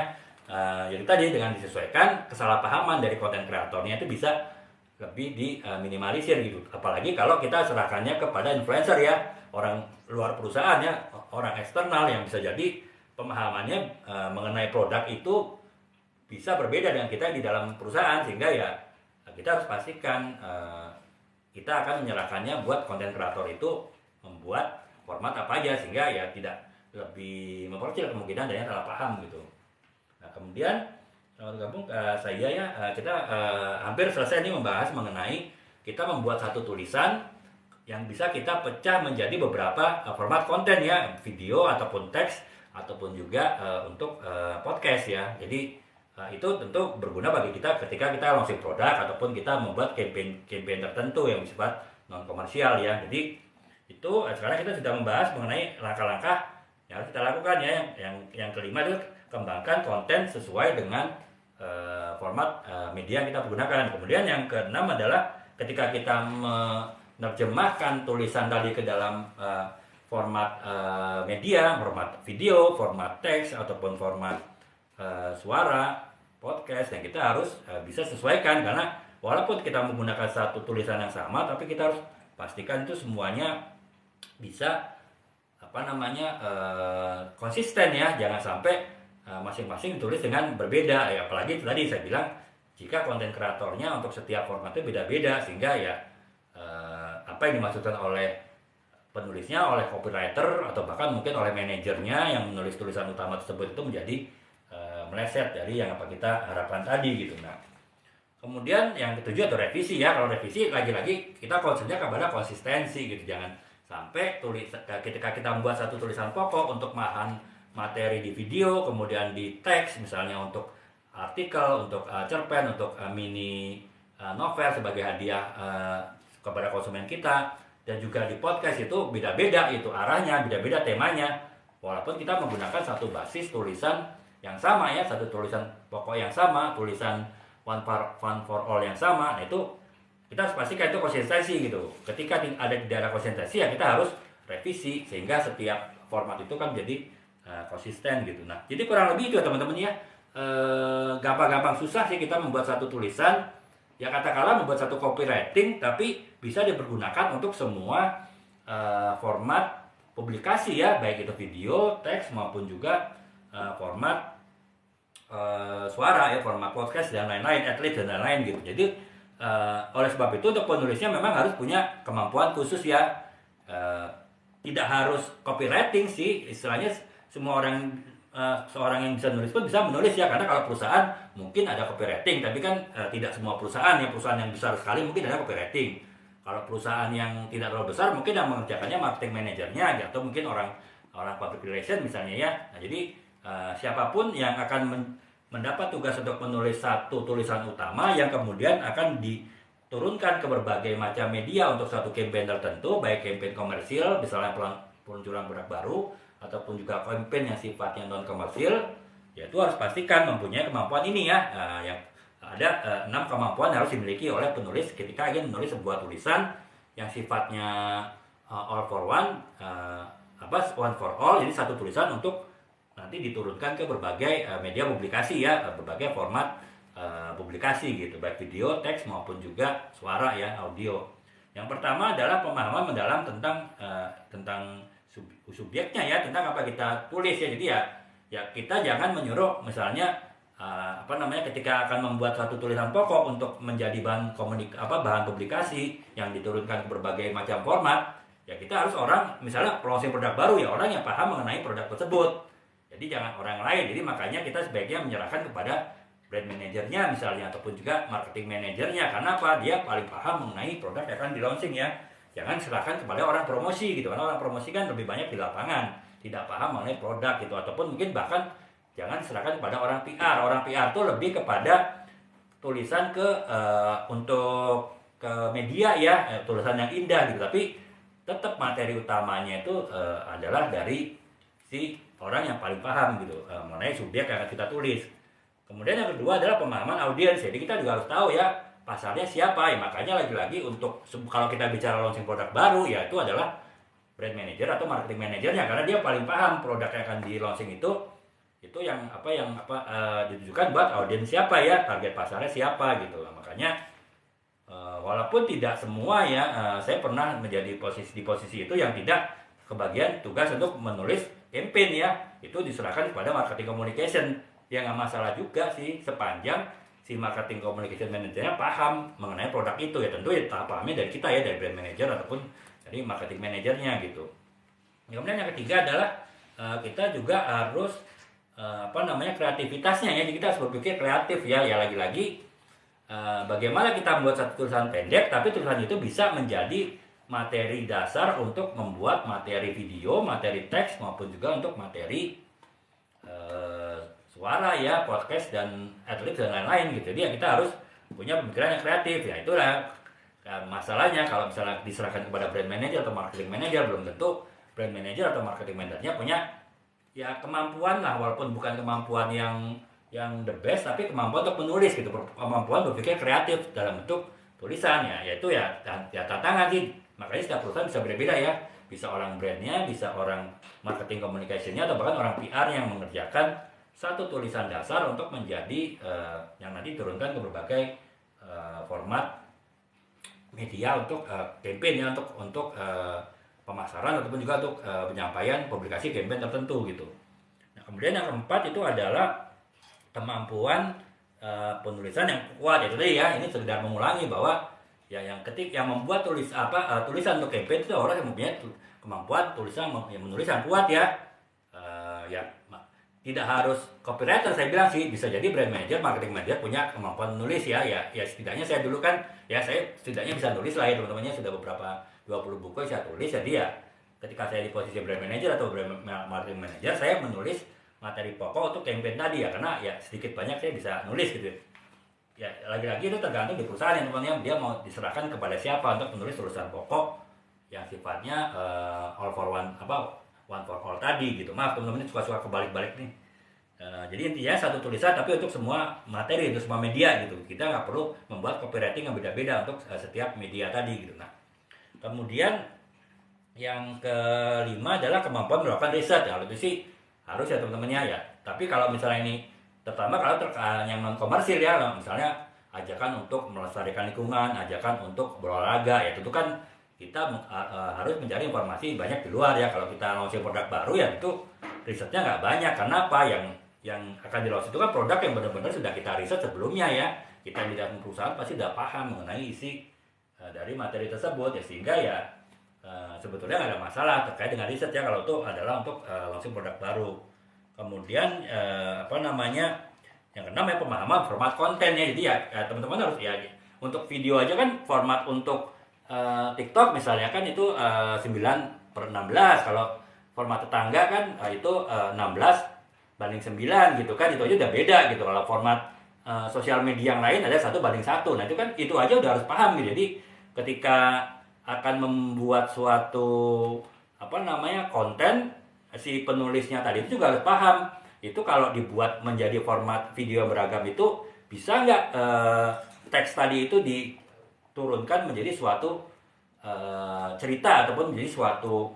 A: Jadi tadi dengan disesuaikan kesalahpahaman dari konten kreatornya itu bisa lebih diminimalisir gitu. Apalagi kalau kita serahkannya kepada influencer ya, orang luar perusahaan ya, orang eksternal yang bisa jadi pemahamannya mengenai produk itu bisa berbeda dengan kita di dalam perusahaan, sehingga ya kita harus pastikan kita akan menyerahkannya buat konten kreator itu membuat format apa aja sehingga ya tidak lebih memperkecil kemungkinan adanya salah paham gitu. Nah, kemudian selamat gabung saya ya, kita hampir selesai nih membahas mengenai kita membuat satu tulisan yang bisa kita pecah menjadi beberapa format konten ya, video ataupun teks ataupun juga untuk podcast ya. Jadi itu tentu berguna bagi kita ketika kita launching produk ataupun kita membuat campaign tertentu yang bersifat non komersial ya. Jadi itu sekarang kita sudah membahas mengenai langkah-langkah yang harus kita lakukan ya. Yang kelima itu kembangkan konten sesuai dengan format media yang kita gunakan. Kemudian yang keenam adalah ketika kita menerjemahkan tulisan tadi ke dalam format media, format video, format teks ataupun format suara, podcast, yang kita harus bisa sesuaikan, karena walaupun kita menggunakan satu tulisan yang sama, tapi kita harus pastikan itu semuanya bisa konsisten ya, jangan sampai masing-masing ditulis dengan berbeda ya. Apalagi tadi saya bilang jika konten kreatornya untuk setiap format itu beda-beda, sehingga ya apa yang dimaksudkan oleh penulisnya, oleh copywriter atau bahkan mungkin oleh manajernya yang menulis tulisan utama tersebut itu menjadi meleset dari yang apa kita harapkan tadi gitu. Nah, kemudian yang ketujuh atau revisi ya. Kalau revisi lagi-lagi kita concernnya kepada konsistensi gitu. Jangan sampai ketika kita membuat satu tulisan pokok untuk materi di video, kemudian di teks misalnya untuk artikel, untuk cerpen, untuk mini novel sebagai hadiah kepada konsumen kita, dan juga di podcast itu beda-beda itu arahnya, beda-beda temanya, walaupun kita menggunakan satu basis tulisan yang sama ya, satu tulisan pokok yang sama, tulisan one for all yang sama. Nah itu kita harus pastikan itu konsistensi gitu. Ketika ada di daerah konsistensi ya kita harus revisi sehingga setiap format itu kan jadi konsisten gitu. Nah jadi kurang lebih itu ya teman-teman ya. Gampang-gampang susah sih kita membuat satu tulisan ya, katakanlah membuat satu copywriting tapi bisa dipergunakan untuk semua format publikasi ya, baik itu video, teks maupun juga format suara ya, format podcast dan lain-lain, atlet dan lain-lain gitu. Jadi oleh sebab itu untuk penulisnya memang harus punya kemampuan khusus ya, tidak harus copywriting sih istilahnya. Semua orang seorang yang bisa menulis pun bisa menulis ya, karena kalau perusahaan mungkin ada copywriting, tapi kan tidak semua perusahaan ya. Perusahaan yang besar sekali mungkin ada copywriting. Kalau perusahaan yang tidak terlalu besar mungkin yang mengerjakannya marketing manajernya atau mungkin orang public relation misalnya ya. Nah, jadi siapapun yang akan mendapat tugas untuk menulis satu tulisan utama yang kemudian akan diturunkan ke berbagai macam media untuk satu campaign tertentu, baik campaign komersil misalnya peluncuran produk baru ataupun juga campaign yang sifatnya non komersil, ya itu harus pastikan mempunyai kemampuan ini ya. Yang ada 6 kemampuan yang harus dimiliki oleh penulis ketika ingin menulis sebuah tulisan yang sifatnya all for one, one for all, jadi satu tulisan untuk nanti diturunkan ke berbagai media publikasi ya, berbagai format publikasi gitu, baik video, teks maupun juga suara ya, audio. Yang pertama adalah pemahaman mendalam tentang subjeknya ya, tentang apa kita tulis ya. Jadi ya kita jangan menyuruh misalnya ketika akan membuat satu tulisan pokok untuk menjadi bahan publikasi yang diturunkan ke berbagai macam format, ya kita harus orang misalnya launching produk baru ya, orang yang paham mengenai produk tersebut. Jadi jangan orang lain. Jadi makanya kita sebaiknya menyerahkan kepada brand manajernya misalnya ataupun juga marketing manajernya, karena apa? Dia paling paham mengenai produk yang akan di launching ya. Jangan serahkan kepada orang promosi gitu, karena orang promosi kan lebih banyak di lapangan, tidak paham mengenai produk gitu. Ataupun mungkin bahkan jangan serahkan kepada orang PR. Orang PR itu lebih kepada tulisan untuk ke media ya, tulisan yang indah gitu. Tapi tetap materi utamanya itu adalah dari si orang yang paling paham gitu mengenai subjek yang akan kita tulis. Kemudian yang kedua adalah pemahaman audiens. Jadi kita juga harus tahu ya pasarnya siapa ya. Makanya lagi-lagi untuk kalau kita bicara launching produk baru ya, itu adalah brand manager atau marketing manajernya, karena dia paling paham produk yang akan di launching itu yang ditujukan buat audiens siapa ya, target pasarnya siapa gitu. Makanya walaupun tidak semua ya, saya pernah menjadi di posisi itu yang tidak kebagian tugas untuk menulis campaign ya, itu diserahkan kepada marketing communication. Ya nggak masalah juga sih, sepanjang si marketing communication manajernya paham mengenai produk itu ya. Tentu ya pahamnya dari kita ya, dari brand manager ataupun dari marketing manajernya gitu. Kemudian yang ketiga adalah kita juga harus kreativitasnya ya. Jadi kita harus berpikir kreatif ya. Ya lagi-lagi bagaimana kita membuat satu tulisan pendek tapi tulisan itu bisa menjadi materi dasar untuk membuat materi video, materi teks maupun juga untuk materi suara ya, podcast dan adlibs dan lain-lain gitu. Jadi kita harus punya pemikiran yang kreatif ya. Itulah masalahnya kalau misalnya diserahkan kepada brand manager atau marketing manager, belum tentu brand manager atau marketing manajernya punya ya kemampuan lah, walaupun bukan kemampuan yang the best, tapi kemampuan untuk menulis gitu, kemampuan berpikir kreatif dalam bentuk tulisan ya. Yaitu ya tantangan sih. Makanya setiap perusahaan bisa berbeda ya. Bisa orang brandnya, bisa orang marketing communication-nya, atau bahkan orang PR yang mengerjakan satu tulisan dasar untuk menjadi yang nanti turunkan ke berbagai format media untuk campaign ya, untuk pemasaran ataupun juga untuk penyampaian publikasi campaign tertentu gitu. Nah, kemudian yang keempat itu adalah kemampuan penulisan yang kuat. Itu tadi ya, ini sekedar mengulangi bahwa ya yang membuat tulisan untuk campaign itu orang yang mempunyai kemampuan menulis yang kuat ya. Tidak harus copywriter, saya bilang sih, bisa jadi brand manager, marketing manager punya kemampuan menulis ya setidaknya saya dulu kan ya, saya setidaknya bisa nulis lah ya teman-temannya, sudah beberapa 20 buku saya tulis. Jadi ya ketika saya di posisi brand manager atau brand marketing manager, saya menulis materi pokok untuk campaign tadi ya, karena ya sedikit banyak saya bisa nulis gitu ya. Lagi-lagi itu tergantung di perusahaan yang teman-teman, dia mau diserahkan kepada siapa untuk menulis tulisan pokok yang sifatnya all for one for all tadi gitu. Maaf teman-teman, ini suka-suka kebalik-balik nih. Jadi intinya satu tulisan tapi untuk semua materi, untuk semua media gitu. Kita nggak perlu membuat copywriting yang beda-beda untuk setiap media tadi gitu. Nah, kemudian yang kelima adalah kemampuan melakukan riset. Kalau itu sih harus ya teman-temannya ya. Tapi kalau misalnya ini, terutama kalau yang non komersil ya, misalnya ajakan untuk melestarikan lingkungan, ajakan untuk berolahraga ya, tentu kan kita harus mencari informasi banyak di luar ya. Kalau kita launching produk baru ya itu risetnya nggak banyak. Karena apa? Yang akan di launch itu kan produk yang benar-benar sudah kita riset sebelumnya ya. Kita di dalam perusahaan pasti sudah paham mengenai isi dari materi tersebut ya, sehingga ya sebetulnya nggak ada masalah terkait dengan riset ya kalau itu adalah untuk launching produk baru. Kemudian yang keenam ya, pemahaman format konten ya. Jadi ya teman-teman harus ya, untuk video aja kan format untuk TikTok misalnya kan itu 9/16, kalau format tetangga kan itu 16/9 gitu kan, itu aja udah beda gitu. Kalau format sosial media yang lain ada 1/1. Nah itu kan, itu aja udah harus paham gitu. Jadi ketika akan membuat suatu konten, si penulisnya tadi itu juga harus paham itu kalau dibuat menjadi format video beragam itu bisa nggak teks tadi itu turunkan menjadi suatu cerita ataupun menjadi suatu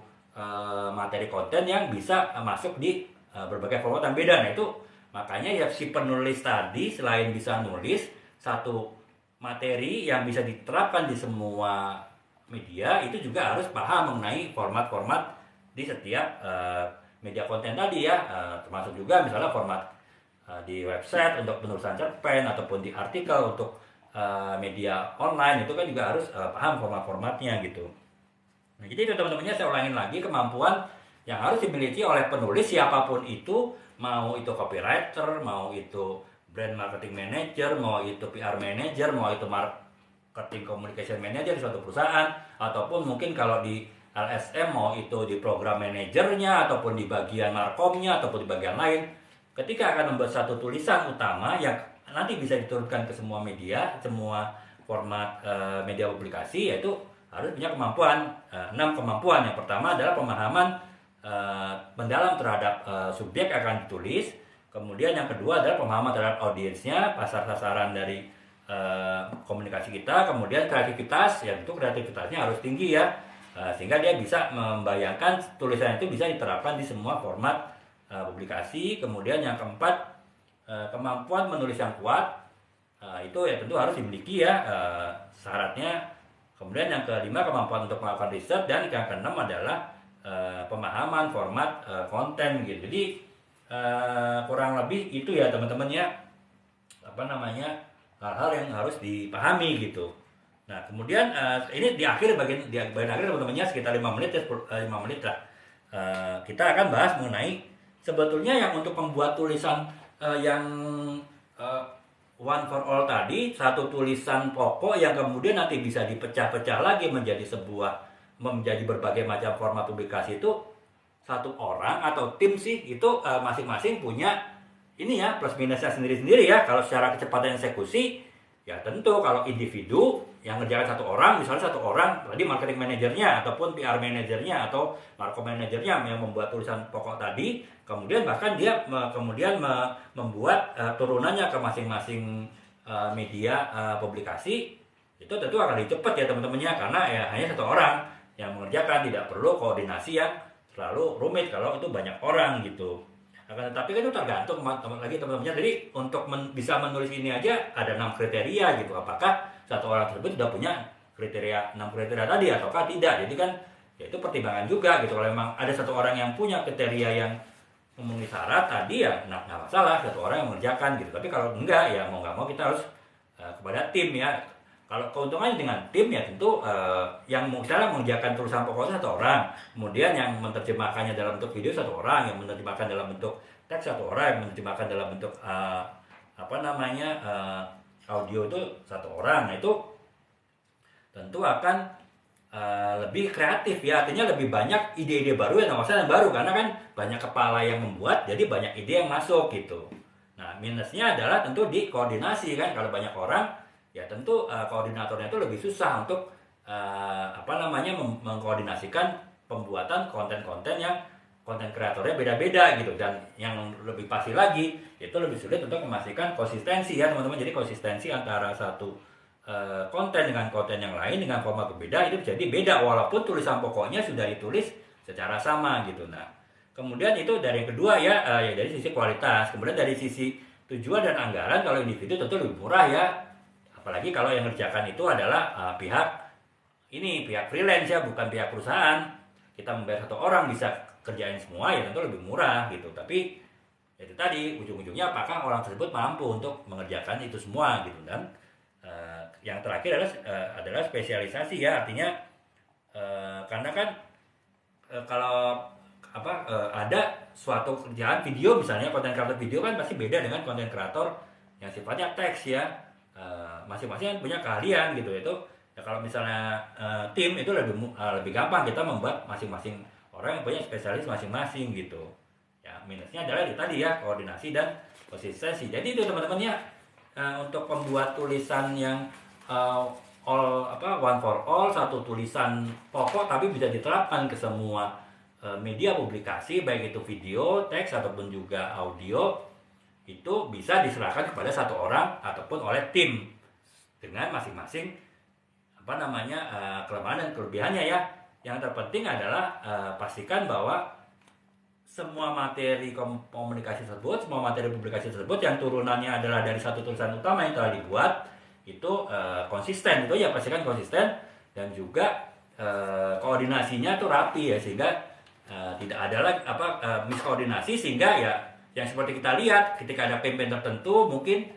A: materi konten yang bisa masuk di berbagai format yang beda. Nah itu makanya ya si penulis tadi selain bisa nulis satu materi yang bisa diterapkan di semua media, itu juga harus paham mengenai format-format di setiap media konten tadi ya, termasuk juga misalnya format di website untuk penulisan cerpen ataupun di artikel untuk media online, itu kan juga harus paham format-formatnya gitu. Nah, jadi itu teman-temannya, saya ulangin lagi, kemampuan yang harus dimiliki oleh penulis siapapun itu, mau itu copywriter, mau itu brand marketing manager, mau itu PR manager, mau itu marketing communication manager di suatu perusahaan, ataupun mungkin kalau di LSM mau itu di program manajernya ataupun di bagian markomnya ataupun di bagian lain. Ketika akan membuat satu tulisan utama yang nanti bisa diturunkan ke semua media, semua format media publikasi, yaitu harus punya kemampuan 6 kemampuan. Yang pertama adalah pemahaman mendalam terhadap subjek yang akan ditulis. Kemudian yang kedua adalah pemahaman terhadap audiensnya, pasar sasaran dari komunikasi kita. Kemudian kreativitas, ya itu kreativitasnya harus tinggi ya. sehingga dia bisa membayangkan tulisan itu bisa diterapkan di semua format publikasi. Kemudian yang keempat, kemampuan menulis yang kuat, itu ya tentu harus dimiliki ya syaratnya. Kemudian yang kelima, kemampuan untuk melakukan riset, dan yang keenam adalah pemahaman format konten gitu. Jadi kurang lebih itu ya teman-teman ya, hal-hal yang harus dipahami gitu. Nah kemudian ini di bagian akhir teman-temannya, sekitar 5 menit ya, 5 menit lah, kita akan bahas mengenai sebetulnya yang untuk membuat tulisan yang one for all tadi, satu tulisan pokok yang kemudian nanti bisa dipecah-pecah lagi menjadi berbagai macam format publikasi, itu satu orang atau tim sih, itu masing-masing punya ini ya plus minusnya sendiri-sendiri ya. Kalau secara kecepatan eksekusi ya tentu kalau individu yang ngerjakan satu orang, misalnya satu orang tadi marketing manajernya ataupun PR manajernya atau markom manajernya yang membuat tulisan pokok tadi, kemudian bahkan dia membuat turunannya ke masing-masing media publikasi, itu tentu akan lebih cepat ya teman-temannya, karena ya hanya satu orang yang mengerjakan, tidak perlu koordinasi yang terlalu rumit kalau itu banyak orang gitu. Akan tetapi kan itu tergantung teman-temannya. Jadi untuk bisa menulis ini aja ada 6 kriteria gitu. Apakah satu orang tersebut sudah punya 6 kriteria tadi ataukah tidak. Jadi kan ya itu pertimbangan juga gitu. Kalau memang ada satu orang yang punya kriteria yang memenuhi syarat tadi ya nggak masalah, satu orang yang mengerjakan gitu. Tapi kalau enggak ya mau nggak mau kita harus kepada tim ya. Kalau keuntungannya dengan tim ya tentu yang misalnya mengerjakan tulisan pokoknya satu orang, kemudian yang menerjemahkannya dalam bentuk video satu orang, yang menerjemahkan dalam bentuk teks satu orang, yang menerjemahkan dalam bentuk audio itu satu orang. Nah itu tentu akan lebih kreatif ya, artinya lebih banyak ide-ide baru yang baru, karena kan banyak kepala yang membuat, jadi banyak ide yang masuk gitu. Nah minusnya adalah tentu di koordinasi kan, kalau banyak orang ya tentu koordinatornya itu lebih susah untuk mengkoordinasikan pembuatan konten-konten yang konten kreatornya beda-beda gitu. Dan yang lebih pasti lagi itu lebih sulit untuk memastikan konsistensi ya teman-teman. Jadi konsistensi antara satu konten dengan konten yang lain dengan format berbeda itu jadi beda walaupun tulisan pokoknya sudah ditulis secara sama gitu. Nah kemudian itu dari yang kedua ya dari sisi kualitas. Kemudian dari sisi tujuan dan anggaran, kalau individu tentu lebih murah ya. Apalagi kalau yang mengerjakan itu adalah pihak freelance ya, bukan pihak perusahaan. Kita membayar satu orang bisa kerjain semua ya tentu lebih murah gitu. Tapi itu tadi ujung-ujungnya apakah orang tersebut mampu untuk mengerjakan itu semua gitu. Dan yang terakhir adalah spesialisasi ya, artinya karena kan kalau ada suatu kerjaan video misalnya, konten kreator video kan pasti beda dengan konten kreator yang sifatnya teks ya. Masing-masing punya keahlian gitu. Itu ya kalau misalnya tim itu lebih gampang kita membuat masing-masing orang yang punya spesialis masing-masing gitu. Ya minusnya adalah itu tadi ya, koordinasi dan konsistensi. Jadi itu teman-teman ya, untuk membuat tulisan yang one for all, satu tulisan pokok tapi bisa diterapkan ke semua media publikasi, baik itu video, teks ataupun juga audio, itu bisa diserahkan kepada satu orang ataupun oleh tim dengan masing-masing kelemahan dan kelebihannya ya. Yang terpenting adalah pastikan bahwa semua materi komunikasi tersebut, semua materi publikasi tersebut yang turunannya adalah dari satu tulisan utama yang telah dibuat itu konsisten. Itu ya pastikan konsisten, dan juga koordinasinya tuh rapi ya, sehingga tidak ada miskoordinasi, sehingga ya yang seperti kita lihat ketika ada campaign tertentu mungkin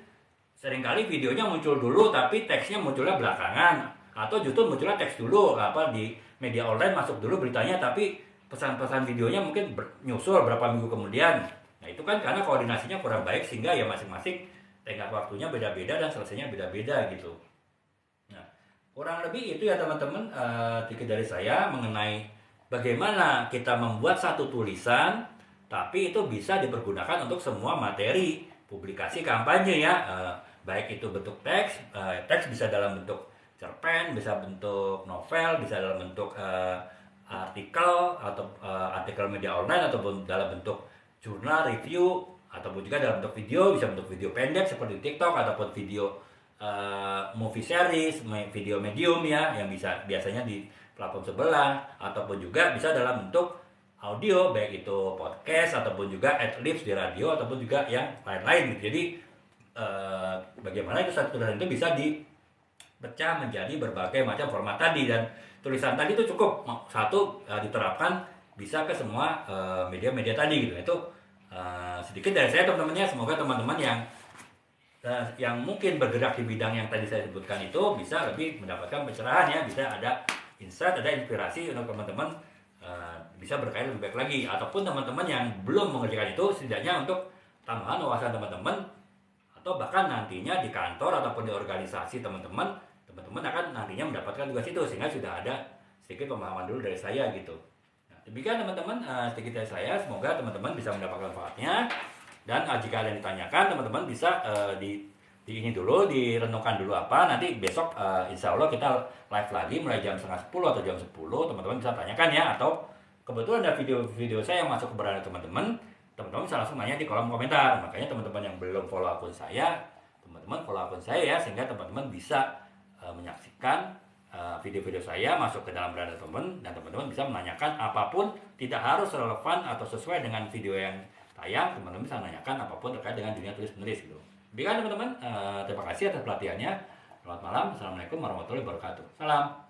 A: seringkali videonya muncul dulu tapi teksnya munculnya belakangan, atau justru munculnya teks dulu di media online, masuk dulu beritanya tapi pesan-pesan videonya mungkin nyusul berapa minggu kemudian. Nah itu kan karena koordinasinya kurang baik, sehingga ya masing-masing tenggat waktunya beda-beda dan selesainya beda-beda gitu. Nah kurang lebih itu ya teman-teman, dikit dari saya mengenai bagaimana kita membuat satu tulisan tapi itu bisa dipergunakan untuk semua materi publikasi kampanye ya, baik itu bentuk teks bisa dalam bentuk cerpen, bisa bentuk novel, bisa dalam bentuk artikel atau artikel media online, ataupun dalam bentuk jurnal review, ataupun juga dalam bentuk video, bisa bentuk video pendek seperti TikTok, ataupun video movie series, video medium ya, yang biasanya platform sebelah, ataupun juga bisa dalam bentuk audio, baik itu podcast ataupun juga ad-libs di radio ataupun juga yang lain-lain gitu. Jadi bagaimana itu satu tulisan itu bisa dipecah menjadi berbagai macam format tadi, dan tulisan tadi itu cukup satu diterapkan bisa ke semua media-media tadi gitu. Itu sedikit dari saya teman-temannya. Semoga teman-teman yang mungkin bergerak di bidang yang tadi saya sebutkan itu bisa lebih mendapatkan pencerahan ya, bisa ada insight, ada inspirasi untuk teman-teman bisa berkarya lebih baik lagi, ataupun teman-teman yang belum mengerjakan itu setidaknya untuk tambahan wawasan teman-teman, atau bahkan nantinya di kantor ataupun di organisasi teman-teman akan nantinya mendapatkan tugas itu, sehingga sudah ada sedikit pemahaman dulu dari saya gitu. Nah, demikian teman-teman sedikit dari saya, semoga teman-teman bisa mendapatkan manfaatnya. Dan jika ada yang ditanyakan, teman-teman bisa di ini dulu, direnungkan dulu apa. Nanti besok insya Allah kita live lagi mulai jam 9:30 atau jam 10. Teman-teman bisa tanyakan ya. Atau kebetulan ada video-video saya yang masuk ke beranda teman-teman bisa langsung nanya di kolom komentar. Makanya teman-teman yang belum follow akun saya, teman-teman follow akun saya ya, sehingga teman-teman bisa menyaksikan video-video saya masuk ke dalam beranda teman, dan teman-teman bisa menanyakan apapun, tidak harus relevan atau sesuai dengan video yang tayang. Teman-teman bisa menanyakan apapun terkait dengan dunia tulis menulis gitu. Demikian teman-teman, terima kasih atas pelatihannya. Selamat malam, assalamualaikum warahmatullahi wabarakatuh. Salam.